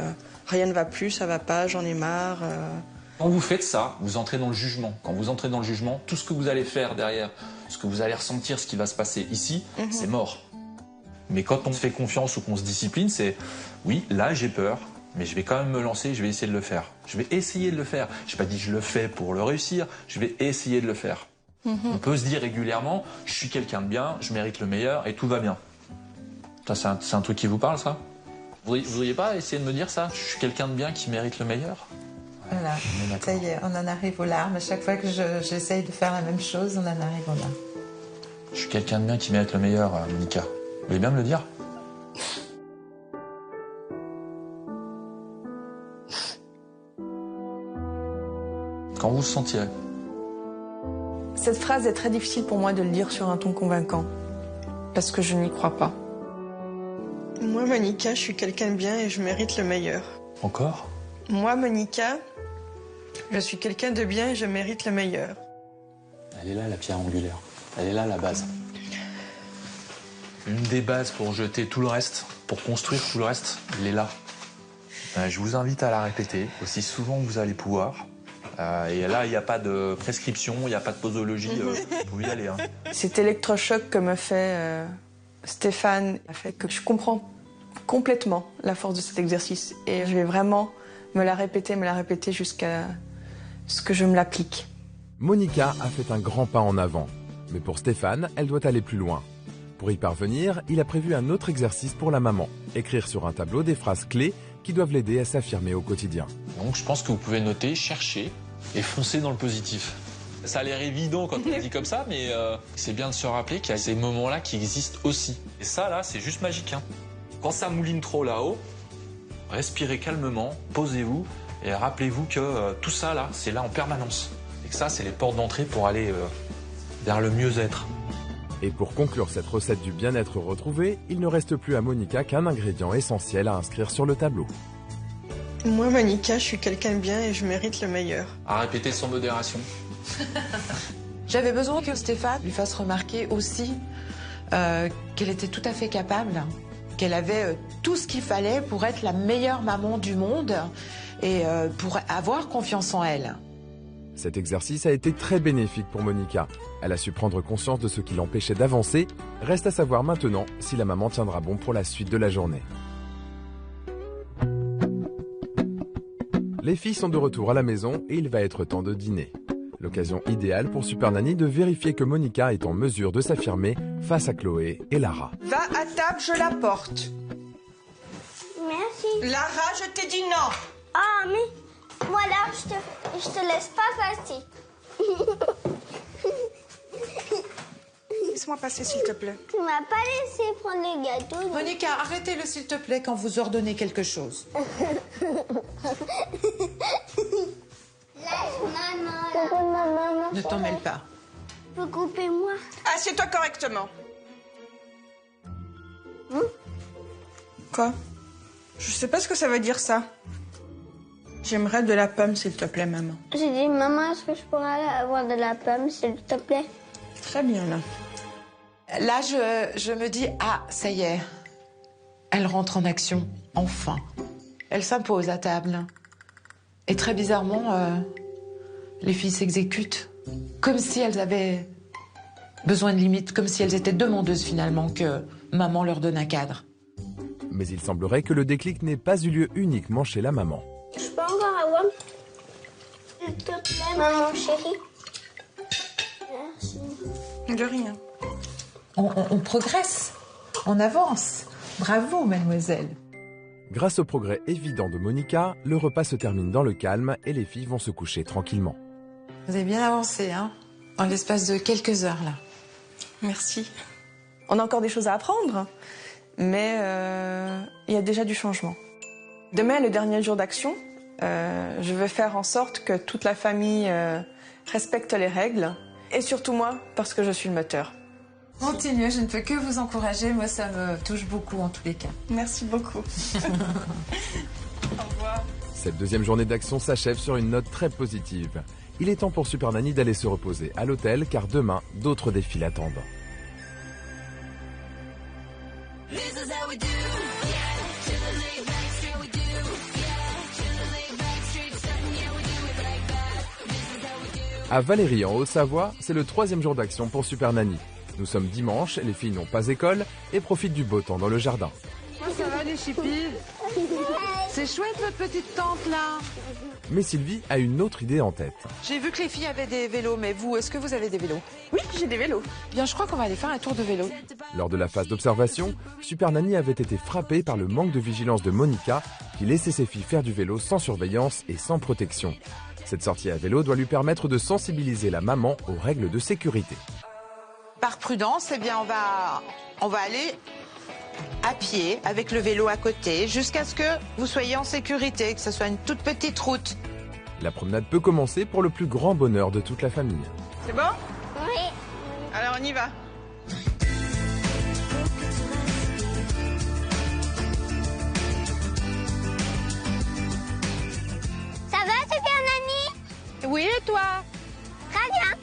rien ne va plus, ça va pas, j'en ai marre. Quand vous faites ça, vous entrez dans le jugement. Quand vous entrez dans le jugement, tout ce que vous allez faire derrière, ce que vous allez ressentir, ce qui va se passer ici, c'est mort. Mais quand on se fait confiance ou qu'on se discipline, c'est oui, là j'ai peur, mais je vais quand même me lancer, je vais essayer de le faire. Je vais essayer de le faire. Je n'ai pas dit je le fais pour le réussir, je vais essayer de le faire. On peut se dire régulièrement, je suis quelqu'un de bien, je mérite le meilleur et tout va bien. Ça, c'est un truc qui vous parle, ça? Vous voudriez pas essayer de me dire ça? Je suis quelqu'un de bien qui mérite le meilleur? Voilà, ça y est, on en arrive aux larmes. À chaque fois que j'essaye de faire la même chose, on en arrive aux larmes. Je suis quelqu'un de bien qui mérite le meilleur, Monica. Vous voulez bien me le dire? quand vous vous sentirez. Cette phrase est très difficile pour moi de le dire sur un ton convaincant, parce que je n'y crois pas. Moi, Monica, je suis quelqu'un de bien et je mérite le meilleur. Encore? Moi, Monica, je suis quelqu'un de bien et je mérite le meilleur. Elle est là, la pierre angulaire. Elle est là, la base. Une des bases pour jeter tout le reste, pour construire tout le reste, elle est là. Je vous invite à la répéter aussi souvent que vous allez pouvoir. Et là, il n'y a pas de prescription, il n'y a pas de posologie, vous pouvez y aller. Hein. Cet électrochoc que me fait Stéphane a fait que je comprends complètement la force de cet exercice. Et je vais vraiment me la répéter jusqu'à ce que je me l'applique. Monica a fait un grand pas en avant. Mais pour Stéphane, elle doit aller plus loin. Pour y parvenir, il a prévu un autre exercice pour la maman. Écrire sur un tableau des phrases clés qui doivent l'aider à s'affirmer au quotidien. Donc je pense que vous pouvez noter, chercher et foncer dans le positif. Ça a l'air évident quand on le dit comme ça, mais c'est bien de se rappeler qu'il y a ces moments-là qui existent aussi. Et ça, là, c'est juste magique. Hein. Quand ça mouline trop là-haut, respirez calmement, posez-vous et rappelez-vous que tout ça, là, c'est là en permanence. Et que ça, c'est les portes d'entrée pour aller vers le mieux-être. Et pour conclure cette recette du bien-être retrouvé, il ne reste plus à Monica qu'un ingrédient essentiel à inscrire sur le tableau. Moi, Monica, je suis quelqu'un de bien et je mérite le meilleur. À répéter sans modération. J'avais besoin que Stéphane lui fasse remarquer aussi qu'elle était tout à fait capable, qu'elle avait tout ce qu'il fallait pour être la meilleure maman du monde et pour avoir confiance en elle. Cet exercice a été très bénéfique pour Monica. Elle a su prendre conscience de ce qui l'empêchait d'avancer. Reste à savoir maintenant si la maman tiendra bon pour la suite de la journée. Les filles sont de retour à la maison et il va être temps de dîner. L'occasion idéale pour Super Nanny de vérifier que Monica est en mesure de s'affirmer face à Chloé et Lara. Va à table, je la porte. Merci. Lara, je t'ai dit non. Ah, mais moi là, je te laisse pas passer. Laisse-moi passer, s'il te plaît. Tu m'as pas laissé prendre les gâteaux. Monica, arrêtez-le s'il te plaît quand vous ordonnez quelque chose. Maman. Ne t'en mêle pas. Tu peux couper moi. Assieds-toi correctement. Quoi? Je sais pas ce que ça veut dire, ça. J'aimerais de la pomme, s'il te plaît, maman. J'ai dit, maman, est-ce que je pourrais avoir de la pomme, s'il te plaît? Très bien, là. Là, je me dis, ah, ça y est, elle rentre en action, enfin. Elle s'impose à table. Et très bizarrement, les filles s'exécutent. Comme si elles avaient besoin de limites, comme si elles étaient demandeuses finalement que maman leur donne un cadre. Mais il semblerait que le déclic n'ait pas eu lieu uniquement chez la maman. Je peux encore avoir, s'il te plaît, maman chérie? Merci. De rien. On progresse, on avance. Bravo, mademoiselle. Grâce au progrès évident de Monica, le repas se termine dans le calme et les filles vont se coucher tranquillement. Vous avez bien avancé, hein, en l'espace de quelques heures, là. Merci. On a encore des choses à apprendre, mais il y a déjà du changement. Demain est le dernier jour d'action. Je vais faire en sorte que toute la famille respecte les règles, et surtout moi, parce que je suis le moteur. Continuez, je ne peux que vous encourager. Moi, ça me touche beaucoup en tous les cas. Merci beaucoup. Au revoir. Cette deuxième journée d'action s'achève sur une note très positive. Il est temps pour Super Nanny d'aller se reposer à l'hôtel car demain, d'autres défis l'attendent. À Valérie, en Haute-Savoie, c'est le 3e jour d'action pour Super Nanny. Nous sommes dimanche, les filles n'ont pas école et profitent du beau temps dans le jardin. Comment ça va les chippies? C'est chouette votre petite tante là. Mais Sylvie a une autre idée en tête. J'ai vu que les filles avaient des vélos, mais vous, est-ce que vous avez des vélos? Oui, j'ai des vélos. Bien, je crois qu'on va aller faire un tour de vélo. Lors de la phase d'observation, Super Nanny avait été frappée par le manque de vigilance de Monica qui laissait ses filles faire du vélo sans surveillance et sans protection. Cette sortie à vélo doit lui permettre de sensibiliser la maman aux règles de sécurité. Par prudence, eh bien, on va aller à pied, avec le vélo à côté, jusqu'à ce que vous soyez en sécurité, que ce soit une toute petite route. La promenade peut commencer pour le plus grand bonheur de toute la famille. C'est bon? Oui. Alors on y va. Ça va, Super Nanny? Oui, et toi? Très bien.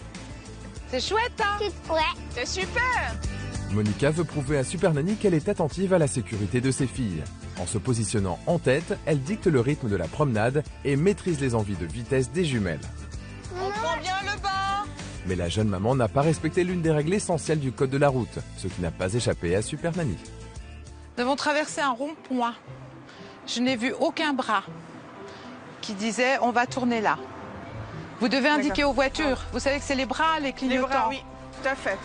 C'est chouette, hein? Ouais. C'est super. Monica veut prouver à Super Nanny qu'elle est attentive à la sécurité de ses filles. En se positionnant en tête, elle dicte le rythme de la promenade et maîtrise les envies de vitesse des jumelles. On prend bien le bas. Mais la jeune maman n'a pas respecté l'une des règles essentielles du code de la route, ce qui n'a pas échappé à Super Nanny. Nous avons traversé un rond-point. Je n'ai vu aucun bras qui disait on va tourner là. Vous devez indiquer aux voitures. Vous savez que c'est les bras, les clignotants. Les bras, oui, tout à fait.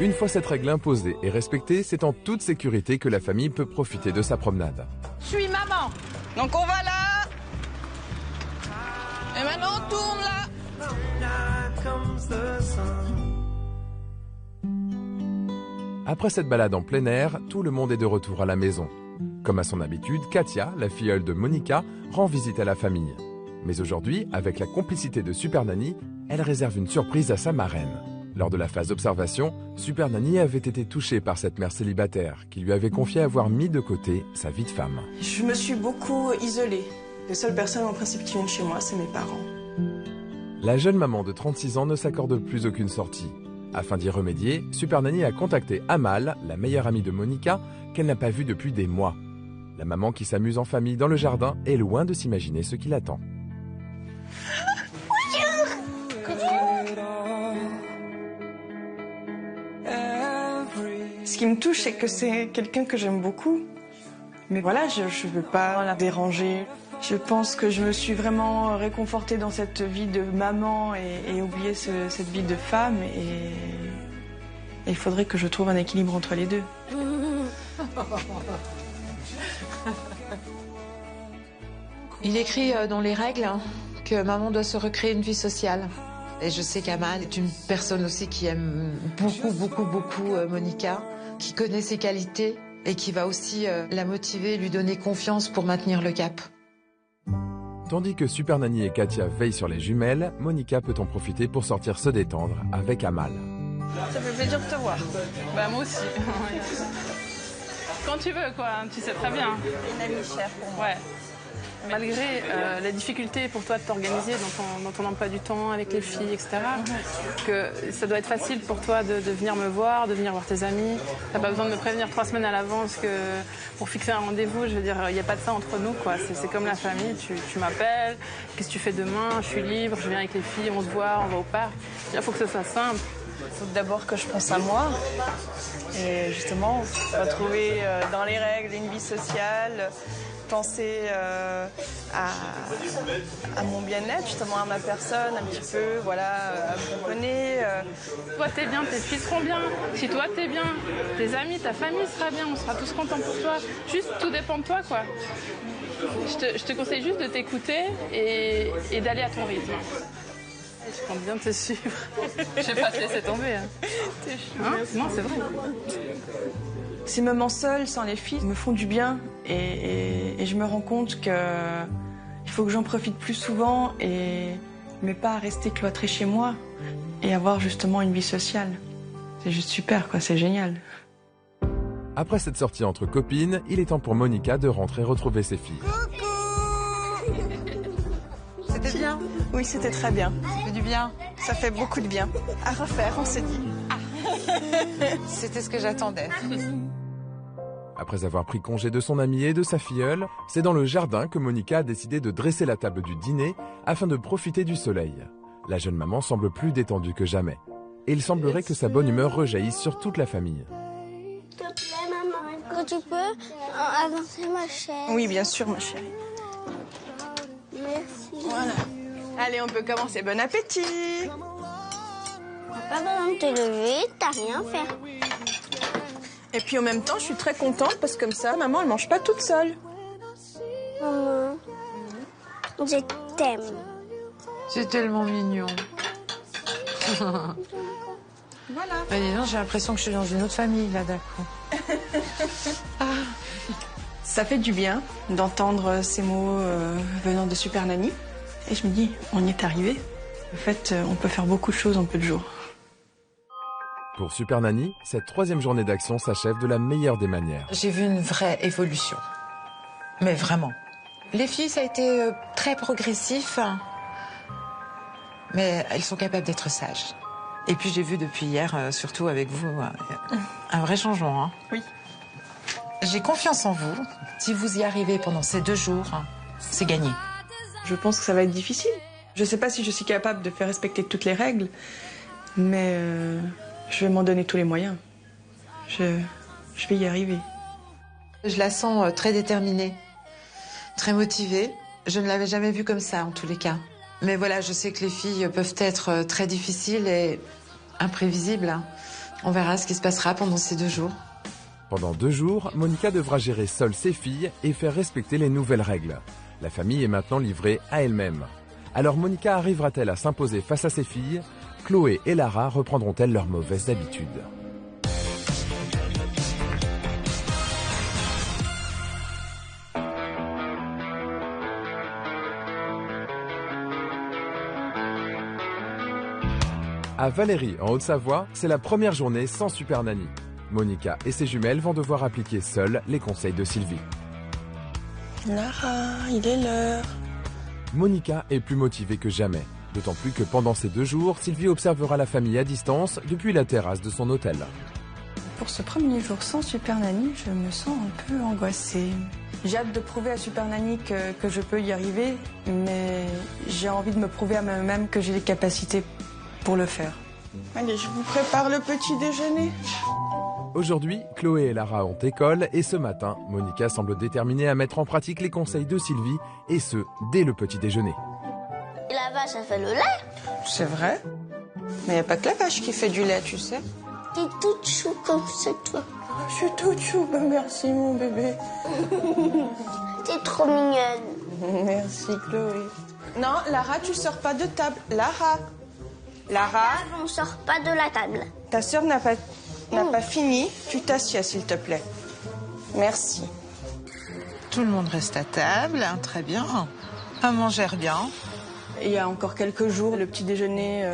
Une fois cette règle imposée et respectée, c'est en toute sécurité que la famille peut profiter de sa promenade. Suis maman. Donc on va là. Et maintenant on tourne là. Après cette balade en plein air, tout le monde est de retour à la maison. Comme à son habitude, Katia, la filleule de Monica, rend visite à la famille. Mais aujourd'hui, avec la complicité de Super Nanny, elle réserve une surprise à sa marraine. Lors de la phase d'observation, Super Nanny avait été touchée par cette mère célibataire qui lui avait confié avoir mis de côté sa vie de femme. Je me suis beaucoup isolée. Les seules personnes en principe qui viennent chez moi, c'est mes parents. La jeune maman de 36 ans ne s'accorde plus aucune sortie. Afin d'y remédier, Super Nanny a contacté Amal, la meilleure amie de Monica, qu'elle n'a pas vue depuis des mois. La maman qui s'amuse en famille dans le jardin est loin de s'imaginer ce qui l'attend. Ce qui me touche, c'est que c'est quelqu'un que j'aime beaucoup. Mais voilà, je ne veux pas la déranger. Je pense que je me suis vraiment réconfortée dans cette vie de maman et oublié cette vie de femme. Et il faudrait que je trouve un équilibre entre les deux. Il écrit dans les règles que maman doit se recréer une vie sociale. Et je sais qu'Amal est une personne aussi qui aime beaucoup Monica, qui connaît ses qualités et qui va aussi la motiver, lui donner confiance pour maintenir le cap. Tandis que Super Nanny et Katia veillent sur les jumelles, Monica peut en profiter pour sortir se détendre avec Amal. Ça fait plaisir de te voir. Bah moi aussi. Quand tu veux quoi, tu sais très bien. Une amie chère pour moi. Ouais. Malgré la difficulté pour toi de t'organiser dans ton emploi du temps avec les filles, etc., que ça doit être facile pour toi de venir me voir, de venir voir tes amis. T'as pas besoin de me prévenir 3 semaines à l'avance pour fixer un rendez-vous. Je veux dire, il n'y a pas de ça entre nous, quoi. C'est comme la famille. Tu m'appelles. Qu'est-ce que tu fais demain? Je suis libre. Je viens avec les filles. On se voit. On va au parc. Il faut que ce soit simple. Il faut d'abord que je pense à moi. Et justement, retrouver dans les règles une vie sociale. Penser à mon bien-être, justement à ma personne, un petit peu, voilà, à me connaître. Toi t'es bien, tes filles seront bien. Si toi t'es bien, tes amis, ta famille sera bien, on sera tous contents pour toi. Juste, tout dépend de toi, quoi. Je te conseille juste de t'écouter et d'aller à ton rythme. Je compte bien te suivre. Je vais pas te laisser tomber. Hein, non, c'est vrai. Ces moments seuls, sans les filles, me font du bien et je me rends compte qu'il faut que j'en profite plus souvent mais pas rester cloîtrée chez moi et avoir justement une vie sociale. C'est juste super, quoi, c'est génial. Après cette sortie entre copines, il est temps pour Monica de rentrer retrouver ses filles. C'était bien? Oui, c'était très bien. Ça fait du bien. Ça fait beaucoup de bien. À refaire, on s'est dit. C'était ce que j'attendais. Après avoir pris congé de son amie et de sa filleule, c'est dans le jardin que Monica a décidé de dresser la table du dîner afin de profiter du soleil. La jeune maman semble plus détendue que jamais. Et il semblerait que sa bonne humeur rejaillisse sur toute la famille. S'il te plaît, maman, est-ce que tu peux avancer ma chaise? Oui, bien sûr, ma chérie. Merci. Voilà. Allez, on peut commencer. Bon appétit. T'as pas besoin de te lever, t'as rien fait. Et puis en même temps, je suis très contente parce que comme ça, maman, elle mange pas toute seule. Maman, je t'aime. C'est tellement mignon. Voilà. Bah, dis donc, j'ai l'impression que je suis dans une autre famille, là, d'un coup. Ça fait du bien d'entendre ces mots venant de Super Nanny. Et je me dis, on y est arrivé. En fait, on peut faire beaucoup de choses en peu de jours. Pour Super Nanny, cette 3e journée d'action s'achève de la meilleure des manières. J'ai vu une vraie évolution. Mais vraiment. Les filles, ça a été très progressif. Mais elles sont capables d'être sages. Et puis j'ai vu depuis hier, surtout avec vous, un vrai changement. Hein. Oui. J'ai confiance en vous. Si vous y arrivez pendant ces 2 jours, c'est gagné. Je pense que ça va être difficile. Je ne sais pas si je suis capable de faire respecter toutes les règles, mais je vais m'en donner tous les moyens. Je vais y arriver. Je la sens très déterminée, très motivée. Je ne l'avais jamais vue comme ça, en tous les cas. Mais voilà, je sais que les filles peuvent être très difficiles et imprévisibles. On verra ce qui se passera pendant ces 2 jours. Pendant 2 jours, Monica devra gérer seule ses filles et faire respecter les nouvelles règles. La famille est maintenant livrée à elle-même. Alors Monica arrivera-t-elle à s'imposer face à ses filles? Chloé et Lara reprendront-elles leurs mauvaises habitudes? À Valérie, en Haute-Savoie, c'est la première journée sans Super Nanny. Monica et ses jumelles vont devoir appliquer seules les conseils de Sylvie. Lara, il est l'heure. Monica est plus motivée que jamais. D'autant plus que pendant ces 2 jours, Sylvie observera la famille à distance depuis la terrasse de son hôtel. Pour ce premier jour sans Super Nanny, je me sens un peu angoissée. J'ai hâte de prouver à Super Nanny que je peux y arriver, mais j'ai envie de me prouver à moi-même que j'ai les capacités pour le faire. Allez, je vous prépare le petit déjeuner. Aujourd'hui, Chloé et Lara ont école et ce matin, Monica semble déterminée à mettre en pratique les conseils de Sylvie et ce, dès le petit déjeuner. Et la vache, elle fait le lait. C'est vrai. Mais il n'y a pas que la vache qui fait du lait, tu sais. T'es toute chou comme ça, toi. Je suis toute chou, merci mon bébé. T'es trop mignonne. Merci Chloé. Non, Lara, tu sors pas de table. Lara. On sort pas de la table. Ta sœur n'a pas fini. Tu t'assieds, s'il te plaît. Merci. Tout le monde reste à table, hein, très bien. Maman gère bien. Il y a encore quelques jours, le petit déjeuner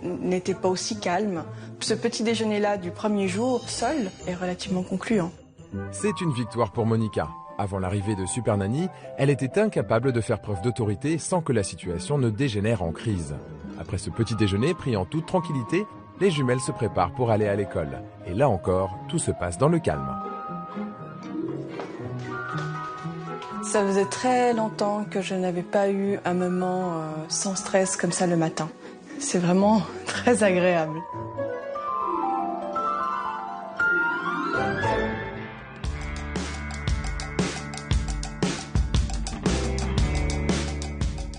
n'était pas aussi calme. Ce petit déjeuner-là du premier jour, seul, est relativement concluant. C'est une victoire pour Monica. Avant l'arrivée de Super Nanny, elle était incapable de faire preuve d'autorité sans que la situation ne dégénère en crise. Après ce petit déjeuner pris en toute tranquillité, les jumelles se préparent pour aller à l'école. Et là encore, tout se passe dans le calme. Ça faisait très longtemps que je n'avais pas eu un moment sans stress comme ça le matin. C'est vraiment très agréable.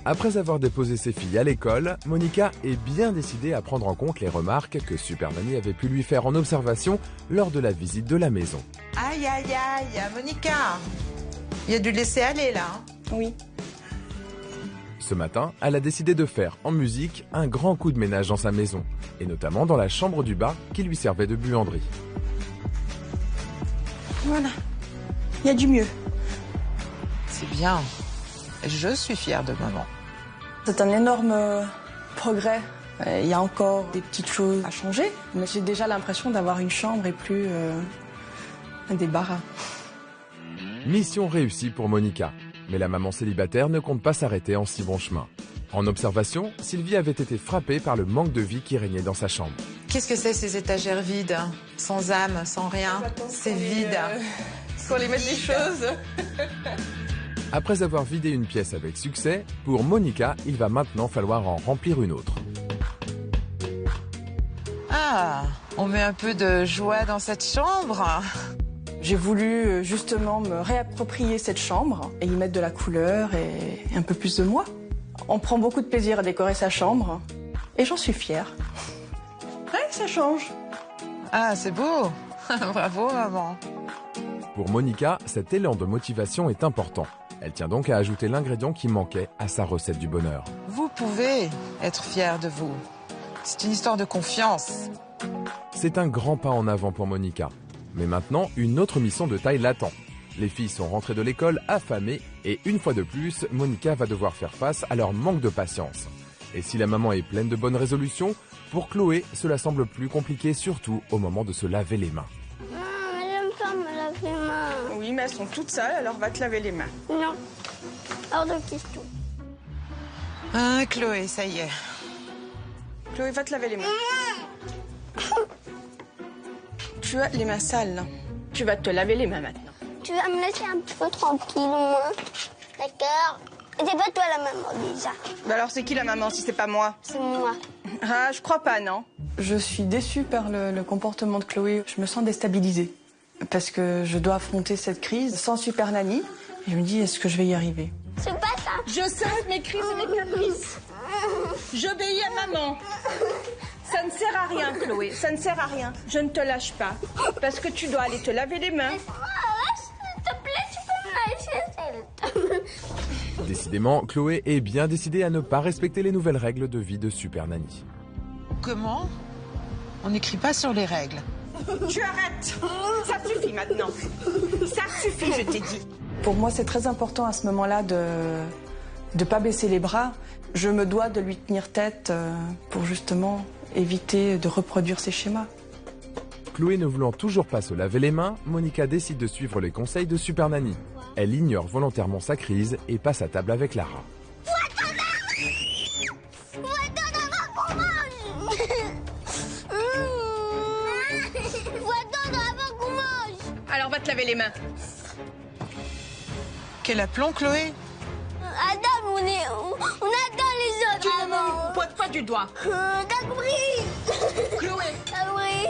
Après avoir déposé ses filles à l'école, Monica est bien décidée à prendre en compte les remarques que Super Nanny avait pu lui faire en observation lors de la visite de la maison. Aïe, aïe, aïe, Monica, il y a du laisser-aller là. Hein. Oui. Ce matin, elle a décidé de faire en musique un grand coup de ménage dans sa maison, et notamment dans la chambre du bas qui lui servait de buanderie. Voilà, il y a du mieux. C'est bien. Je suis fière de maman. C'est un énorme progrès. Il y a encore des petites choses à changer, mais j'ai déjà l'impression d'avoir une chambre et plus un débarras. Mission réussie pour Monica, mais la maman célibataire ne compte pas s'arrêter en si bon chemin. En observation, Sylvie avait été frappée par le manque de vie qui régnait dans sa chambre. Qu'est-ce que c'est ces étagères vides, sans âme, sans rien? C'est vide. Pour les mettre des choses. Après avoir vidé une pièce avec succès, pour Monica, il va maintenant falloir en remplir une autre. Ah, on met un peu de joie dans cette chambre. J'ai voulu justement me réapproprier cette chambre et y mettre de la couleur et un peu plus de moi. On prend beaucoup de plaisir à décorer sa chambre et j'en suis fière. Ouais, ça change. Ah, c'est beau. Bravo, maman. Pour Monica, cet élan de motivation est important. Elle tient donc à ajouter l'ingrédient qui manquait à sa recette du bonheur. Vous pouvez être fière de vous. C'est une histoire de confiance. C'est un grand pas en avant pour Monica. Mais maintenant, une autre mission de taille l'attend. Les filles sont rentrées de l'école affamées et une fois de plus, Monica va devoir faire face à leur manque de patience. Et si la maman est pleine de bonnes résolutions, pour Chloé, cela semble plus compliqué, surtout au moment de se laver les mains. J'aime pas me laver les mains. Oui, mais elles sont toutes seules, alors va te laver les mains. Non, hors de question. Ah, Chloé, ça y est. Chloé, va te laver les mains. Tu as les mains sales, là. Tu vas te laver les mains maintenant. Tu vas me laisser un peu tranquille, moi. D'accord? C'est pas toi la maman, déjà. Bah alors, c'est qui la maman si c'est pas moi? C'est moi. Ah, je crois pas, non. Je suis déçue par le comportement de Chloé. Je me sens déstabilisée. Parce que je dois affronter cette crise sans super nanny. Et je me dis, est-ce que je vais y arriver? C'est pas ça. Je sais mes crises et mes caprices. J'obéis à maman. Ça ne sert à rien, Chloé. Ça ne sert à rien. Je ne te lâche pas. Parce que tu dois aller te laver les mains. S'il te plaît, tu peux me lâcher. Décidément, Chloé est bien décidée à ne pas respecter les nouvelles règles de vie de Super Nanny. Comment? On n'écrit pas sur les règles. Tu arrêtes. Ça suffit maintenant. Ça suffit, je t'ai dit. Pour moi, c'est très important à ce moment-là de ne pas baisser les bras. Je me dois de lui tenir tête pour justement éviter de reproduire ces schémas. Chloé ne voulant toujours pas se laver les mains, Monica décide de suivre les conseils de Super Nanny. Elle ignore volontairement sa crise et passe à table avec Lara. Alors va te laver les mains. Quel aplomb, Chloé? Adam, on attend les autres. Tu ne me pointes pas du doigt. T'as compris? Chloé. T'as compris?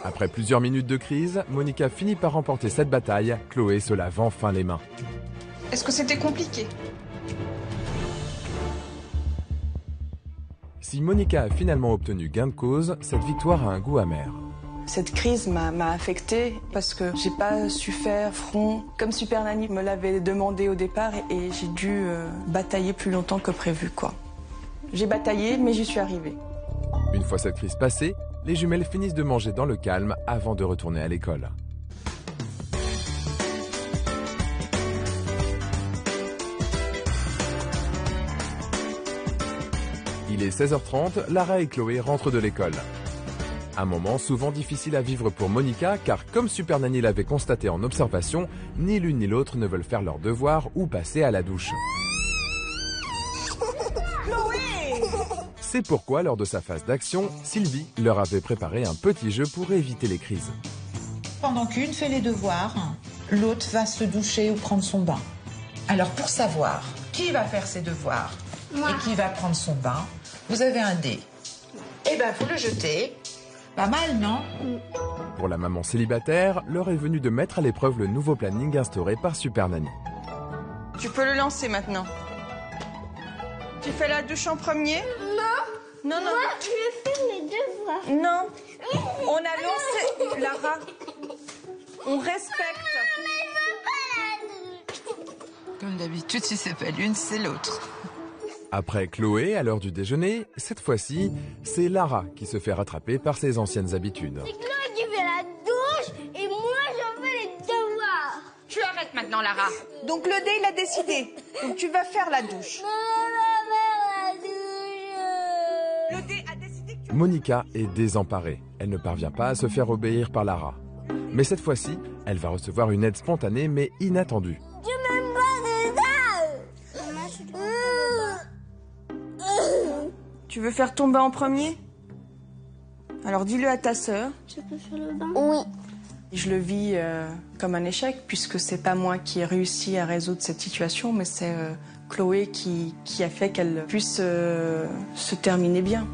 Après plusieurs minutes de crise, Monica finit par remporter cette bataille. Chloé se lave enfin les mains. Est-ce que c'était compliqué? Si Monica a finalement obtenu gain de cause, cette victoire a un goût amer. Cette crise m'a affectée parce que j'ai pas su faire front comme Super Nanny me l'avait demandé au départ et j'ai dû batailler plus longtemps que prévu, quoi. J'ai bataillé, mais j'y suis arrivée. Une fois cette crise passée, les jumelles finissent de manger dans le calme avant de retourner à l'école. Il est 16h30, Lara et Chloé rentrent de l'école. Un moment souvent difficile à vivre pour Monica, car comme Super Nanny l'avait constaté en observation, ni l'une ni l'autre ne veulent faire leurs devoirs ou passer à la douche. C'est pourquoi, lors de sa phase d'action, Sylvie leur avait préparé un petit jeu pour éviter les crises. Pendant qu'une fait les devoirs, l'autre va se doucher ou prendre son bain. Alors pour savoir qui va faire ses devoirs et qui va prendre son bain, vous avez un dé. Eh ben vous le jetez. Pas mal, non? Pour la maman célibataire, l'heure est venue de mettre à l'épreuve le nouveau planning instauré par Super Nanny. Tu peux le lancer maintenant. Tu fais la douche en premier? Non. Non, non. Moi, je vais faire mes devoirs. Non. On a lancé... Lara, on respecte. Mais je veux pas la douche. Comme d'habitude, si c'est pas l'une, c'est l'autre. Après Chloé, à l'heure du déjeuner, cette fois-ci, c'est Lara qui se fait rattraper par ses anciennes habitudes. C'est Chloé qui fait la douche et moi, je fais les devoirs. Tu arrêtes maintenant, Lara. Donc le dé, il a décidé. Donc tu vas faire la douche. Le dé a décidé que tu... Monica est désemparée. Elle ne parvient pas à se faire obéir par Lara. Mais cette fois-ci, elle va recevoir une aide spontanée mais inattendue. Tu m'aimes pas déjà. Tu veux faire ton bain en premier? Alors dis-le à ta sœur. Je peux faire le bain? Oui. Je le vis comme un échec puisque c'est pas moi qui ai réussi à résoudre cette situation, mais c'est Chloé qui a fait qu'elle puisse se terminer bien.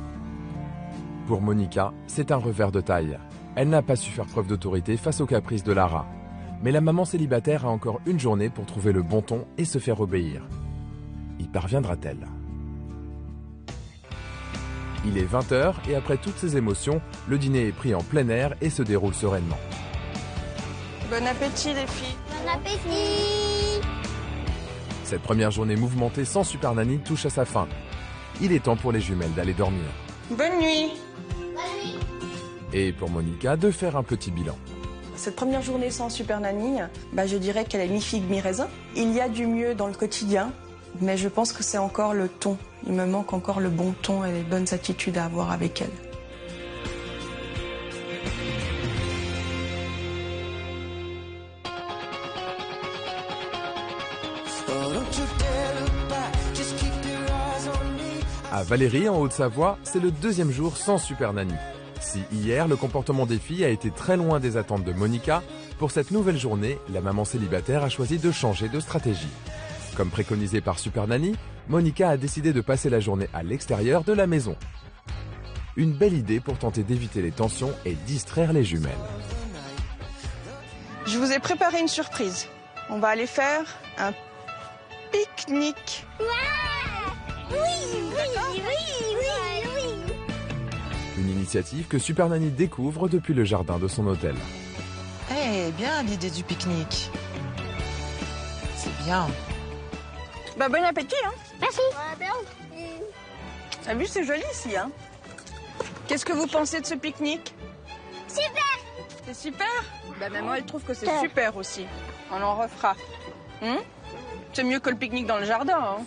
Pour Monica, c'est un revers de taille. Elle n'a pas su faire preuve d'autorité face aux caprices de Lara. Mais la maman célibataire a encore une journée pour trouver le bon ton et se faire obéir. Y parviendra-t-elle? Il est 20h et après toutes ces émotions, le dîner est pris en plein air et se déroule sereinement. Bon appétit les filles. Bon appétit. Cette première journée mouvementée sans Super Nanny touche à sa fin. Il est temps pour les jumelles d'aller dormir. Bonne nuit. Bonne nuit. Et pour Monica, de faire un petit bilan. Cette première journée sans Super Nanny, je dirais qu'elle est mi-figue, mi-raisin. Il y a du mieux dans le quotidien, mais je pense que c'est encore le ton. Il me manque encore le bon ton et les bonnes attitudes à avoir avec elle. À Valérie, en Haute-Savoie, c'est le deuxième jour sans Super Nanny. Si hier, le comportement des filles a été très loin des attentes de Monica, pour cette nouvelle journée, la maman célibataire a choisi de changer de stratégie. Comme préconisé par Super Nanny, Monica a décidé de passer la journée à l'extérieur de la maison. Une belle idée pour tenter d'éviter les tensions et distraire les jumelles. Je vous ai préparé une surprise. On va aller faire un pique-nique. Oui. Une initiative que Super Nanny découvre depuis le jardin de son hôtel. Eh bien, l'idée du pique-nique. C'est bien. Bon appétit, hein. Merci. T'as vu, c'est joli ici, hein. Qu'est-ce que vous pensez de ce pique-nique? Super. C'est super? Maman, elle trouve que c'est super aussi. On en refera. C'est mieux que le pique-nique dans le jardin, hein.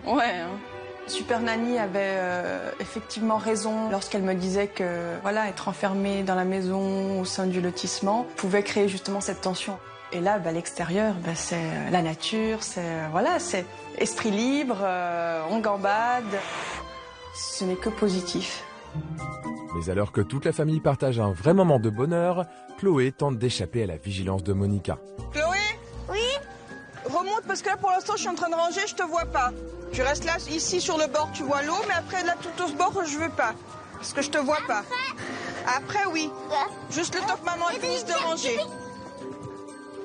Ouais. Hein. Super Nanny avait effectivement raison lorsqu'elle me disait que être enfermée dans la maison au sein du lotissement pouvait créer justement cette tension. Et là, l'extérieur, c'est la nature, c'est esprit libre, on gambade. Ce n'est que positif. Mais alors que toute la famille partage un vrai moment de bonheur, Chloé tente d'échapper à la vigilance de Monica. Chloé? Oui? Remonte parce que là pour l'instant je suis en train de ranger, je te vois pas. Tu restes là, ici sur le bord, tu vois l'eau, mais après là tout au bord je veux pas. Parce que je te vois pas. Après oui. Juste le temps que maman finisse de ranger.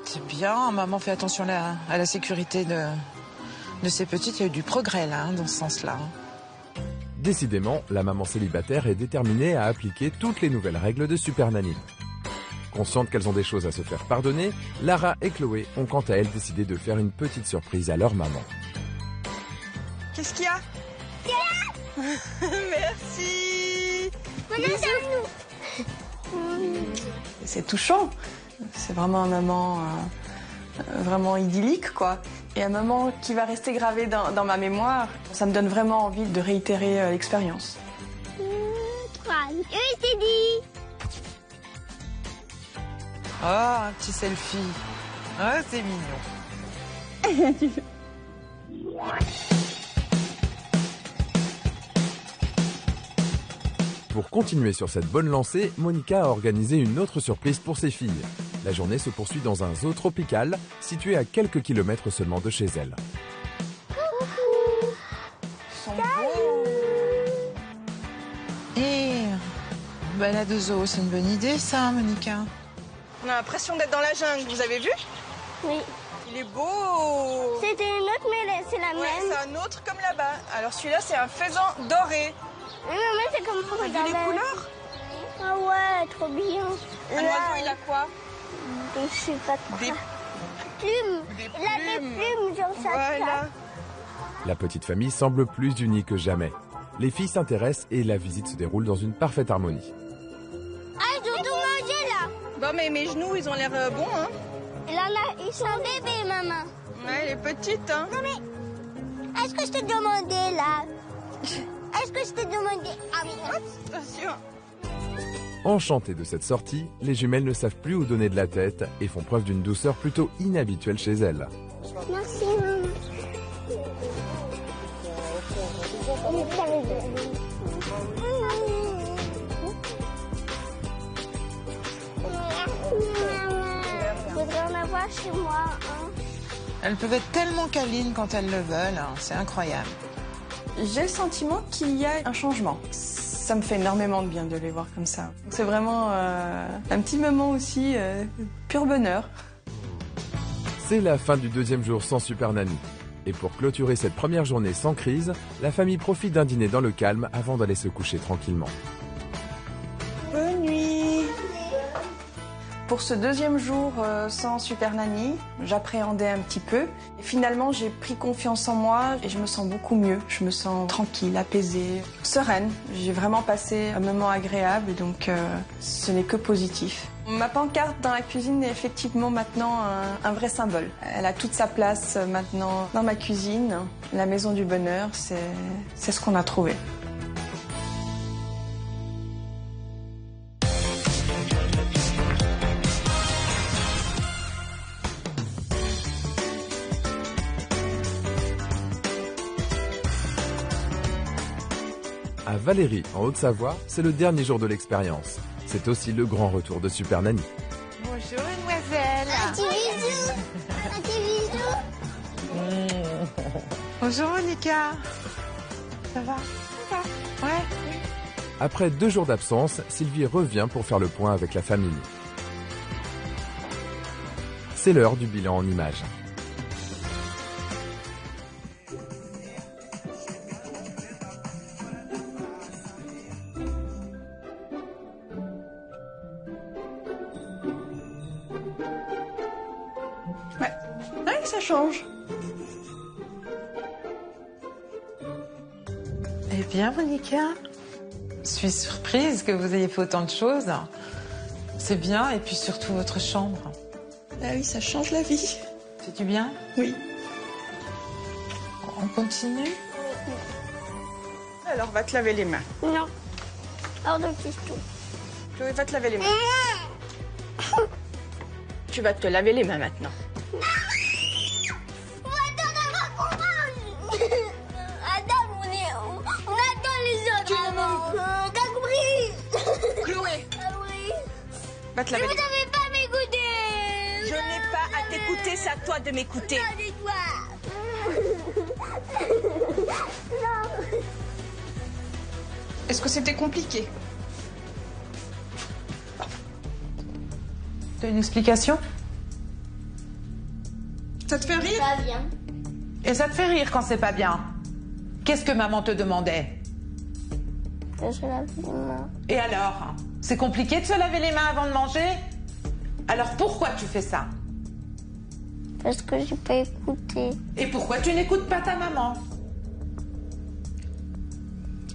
C'est bien, maman fait attention à la sécurité de ses petites. Il y a eu du progrès là, dans ce sens-là. Décidément, la maman célibataire est déterminée à appliquer toutes les nouvelles règles de Super Nanny. Conscientes qu'elles ont des choses à se faire pardonner, Lara et Chloé ont quant à elles décidé de faire une petite surprise à leur maman. Qu'est-ce qu'il y a? Merci. C'est touchant. C'est vraiment un moment vraiment idyllique, quoi. Et un moment qui va rester gravé dans ma mémoire. Ça me donne vraiment envie de réitérer l'expérience. Oui, c'est dit. Oh, un petit selfie. Ah, c'est mignon. Pour continuer sur cette bonne lancée, Monica a organisé une autre surprise pour ses filles. La journée se poursuit dans un zoo tropical, situé à quelques kilomètres seulement de chez elle. Et balade au zoo, c'est une bonne idée ça, Monica. On a l'impression d'être dans la jungle, vous avez vu? Oui. Il est beau. C'était une autre, mais c'est la même. C'est un autre comme là-bas. Alors celui-là, c'est un faisan doré. Mais c'est comme pour T'as vu les couleurs? Ah ouais, trop bien. Un oiseau, il a quoi? Je sais pas quoi. Des plumes. Il a des plumes sur sa tête. La petite famille semble plus unie que jamais. Les filles s'intéressent et la visite se déroule dans une parfaite harmonie. Ah, je dois tout manger là. Bon, mais mes genoux, ils ont l'air bons, hein. Ils sont bébés, maman. Ouais, elle est petite, hein. Non, mais est-ce que je t'ai demandé là? Est-ce que je t'ai demandé? Ah oui. Attention. Enchantées de cette sortie, les jumelles ne savent plus où donner de la tête et font preuve d'une douceur plutôt inhabituelle chez elles. Merci, maman. Je voudrais en avoir chez moi. Hein. Elles peuvent être tellement câlines quand elles le veulent, hein. C'est incroyable. J'ai le sentiment qu'il y a un changement. Ça me fait énormément de bien de les voir comme ça. C'est vraiment un petit moment aussi, pur bonheur. C'est la fin du deuxième jour sans Super Nanny. Et pour clôturer cette première journée sans crise, la famille profite d'un dîner dans le calme avant d'aller se coucher tranquillement. Bonne nuit. Pour ce deuxième jour sans Super Nanny, j'appréhendais un petit peu. Et finalement, j'ai pris confiance en moi et je me sens beaucoup mieux. Je me sens tranquille, apaisée, sereine. J'ai vraiment passé un moment agréable, donc ce n'est que positif. Ma pancarte dans la cuisine est effectivement maintenant un vrai symbole. Elle a toute sa place maintenant dans ma cuisine. La maison du bonheur, c'est ce qu'on a trouvé. À Valérie, en Haute-Savoie, c'est le dernier jour de l'expérience. C'est aussi le grand retour de Super Nanny. Bonjour, mademoiselle. Un petit bisou. Un petit bisou. Bonjour, Monica. Ça va? Ouais. Après 2 jours d'absence, Sylvie revient pour faire le point avec la famille. C'est l'heure du bilan en images. Ouais, ça change. Eh bien, Monica, je suis surprise que vous ayez fait autant de choses. C'est bien, et puis surtout votre chambre. Ah oui, ça change la vie. C'est du bien? Oui. On continue? Alors, va te laver les mains. Non. Hors de question. Chloé, va te laver les mains. Tu vas te laver les mains maintenant. Adam, on attend les autres. T'as compris? Chloé, Ah oui. va te Mais laver vous les mains. n'avez pas m'écouter. Je n'ai pas à t'écouter, c'est à toi de m'écouter. Est-ce que c'était compliqué? T'as une explication? Ça te fait rire? Pas bien. Et ça te fait rire quand c'est pas bien? Qu'est-ce que maman te demandait? Je se lave les mains. Et alors? C'est compliqué de se laver les mains avant de manger? Alors pourquoi tu fais ça? Parce que j'ai pas écouté. Et pourquoi tu n'écoutes pas ta maman?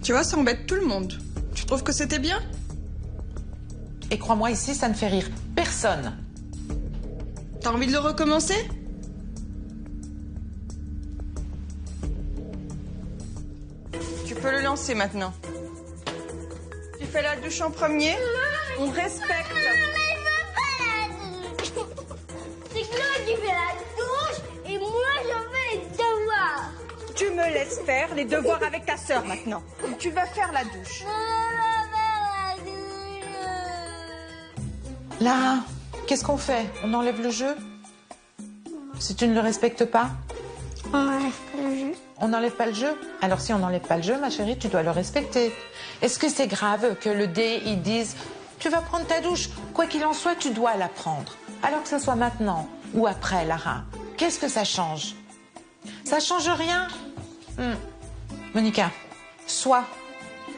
Tu vois, ça embête tout le monde. Tu trouves que c'était bien? Et crois-moi, ici, ça ne fait rire personne. T'as envie de le recommencer? Tu peux le lancer maintenant. Tu fais la douche en premier. On respecte. C'est Claude qui fait la douche et moi je fais les devoirs. Tu me laisses faire les devoirs avec ta sœur maintenant. Tu vas faire la douche. Là, qu'est-ce qu'on fait? On enlève le jeu? Si tu ne le respectes pas? On enlève pas le jeu. On n'enlève pas le jeu? Alors si on n'enlève pas le jeu, ma chérie, tu dois le respecter. Est-ce que c'est grave que le dé, ils disent tu vas prendre ta douche? Quoi qu'il en soit, tu dois la prendre. Alors que ce soit maintenant ou après, Lara. Qu'est-ce que ça change? Ça change rien? Monica, soit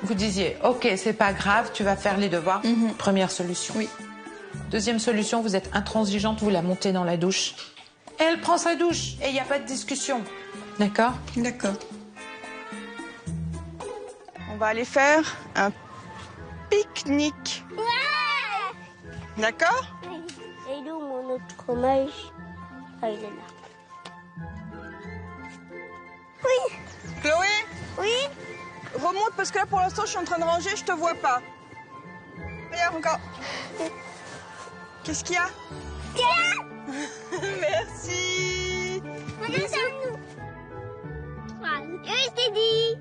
vous disiez ok, c'est pas grave, tu vas faire les devoirs. Première solution. Oui. Deuxième solution, vous êtes intransigeante, vous la montez dans la douche. Et elle prend sa douche et il n'y a pas de discussion. D'accord? D'accord. On va aller faire un pique-nique. Ouais. D'accord? Et nous, mon autre fromage. Ah, il est là. Oui. Chloé, Oui. remonte parce que là pour l'instant je suis en train de ranger, je te vois pas. Regarde encore. Qu'est-ce qu'il y a? Merci. Bisous. Oui, je t'ai dit.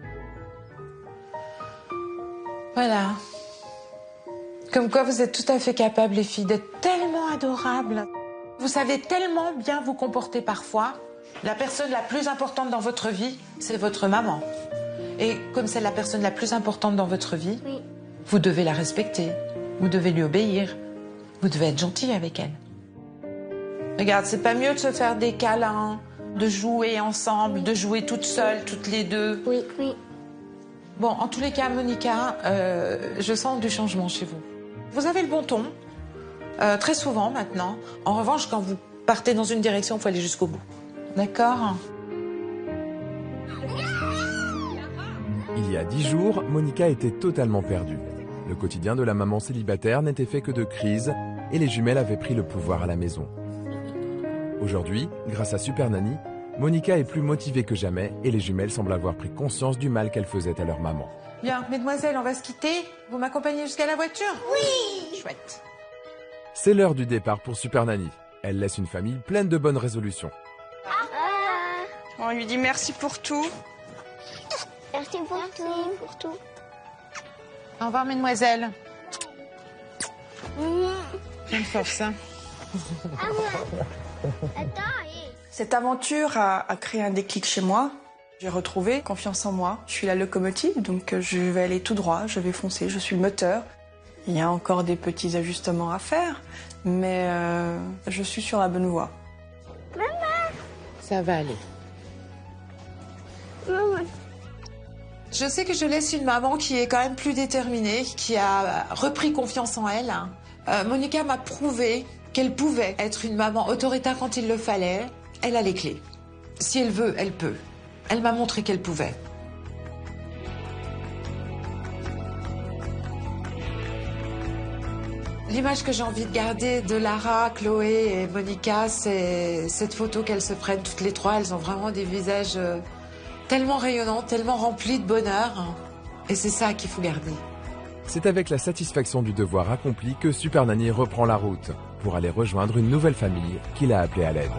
Voilà. Comme quoi vous êtes tout à fait capables, les filles, d'être tellement adorables. Vous savez tellement bien vous comporter parfois. La personne la plus importante dans votre vie, c'est votre maman. Et comme c'est la personne la plus importante dans votre vie, Oui. vous devez la respecter. Vous devez lui obéir. Vous devez être gentil avec elle. Regarde, c'est pas mieux de se faire des câlins, de jouer ensemble, de jouer toutes seules, toutes les deux. Oui, oui. Bon, en tous les cas, Monica, je sens du changement chez vous. Vous avez le bon ton, très souvent maintenant. En revanche, quand vous partez dans une direction, il faut aller jusqu'au bout. D'accord? Il y a 10 jours, Monica était totalement perdue. Le quotidien de la maman célibataire n'était fait que de crises et les jumelles avaient pris le pouvoir à la maison. Aujourd'hui, grâce à Super Nanny, Monica est plus motivée que jamais et les jumelles semblent avoir pris conscience du mal qu'elles faisaient à leur maman. Bien, mesdemoiselles, on va se quitter. Vous m'accompagnez jusqu'à la voiture? Oui. Chouette. C'est l'heure du départ pour Super Nanny. Elle laisse une famille pleine de bonnes résolutions. On lui dit merci pour tout. Merci pour tout. Au revoir, mesdemoiselles. Pleine force, hein. Cette aventure a créé un déclic chez moi. J'ai retrouvé confiance en moi. Je suis la locomotive, donc je vais aller tout droit, je vais foncer, je suis le moteur. Il y a encore des petits ajustements à faire, mais je suis sur la bonne voie. Maman. Ça va aller. Maman. Je sais que je laisse une maman qui est quand même plus déterminée, qui a repris confiance en elle. Monica m'a prouvé qu'elle pouvait être une maman autoritaire quand il le fallait. Elle a les clés. Si elle veut, elle peut. Elle m'a montré qu'elle pouvait. L'image que j'ai envie de garder de Lara, Chloé et Monica, c'est cette photo qu'elles se prennent toutes les trois. Elles ont vraiment des visages tellement rayonnants, tellement remplis de bonheur. Et c'est ça qu'il faut garder. C'est avec la satisfaction du devoir accompli que Super Nanny reprend la route pour aller rejoindre une nouvelle famille qu'il a appelée à l'aide.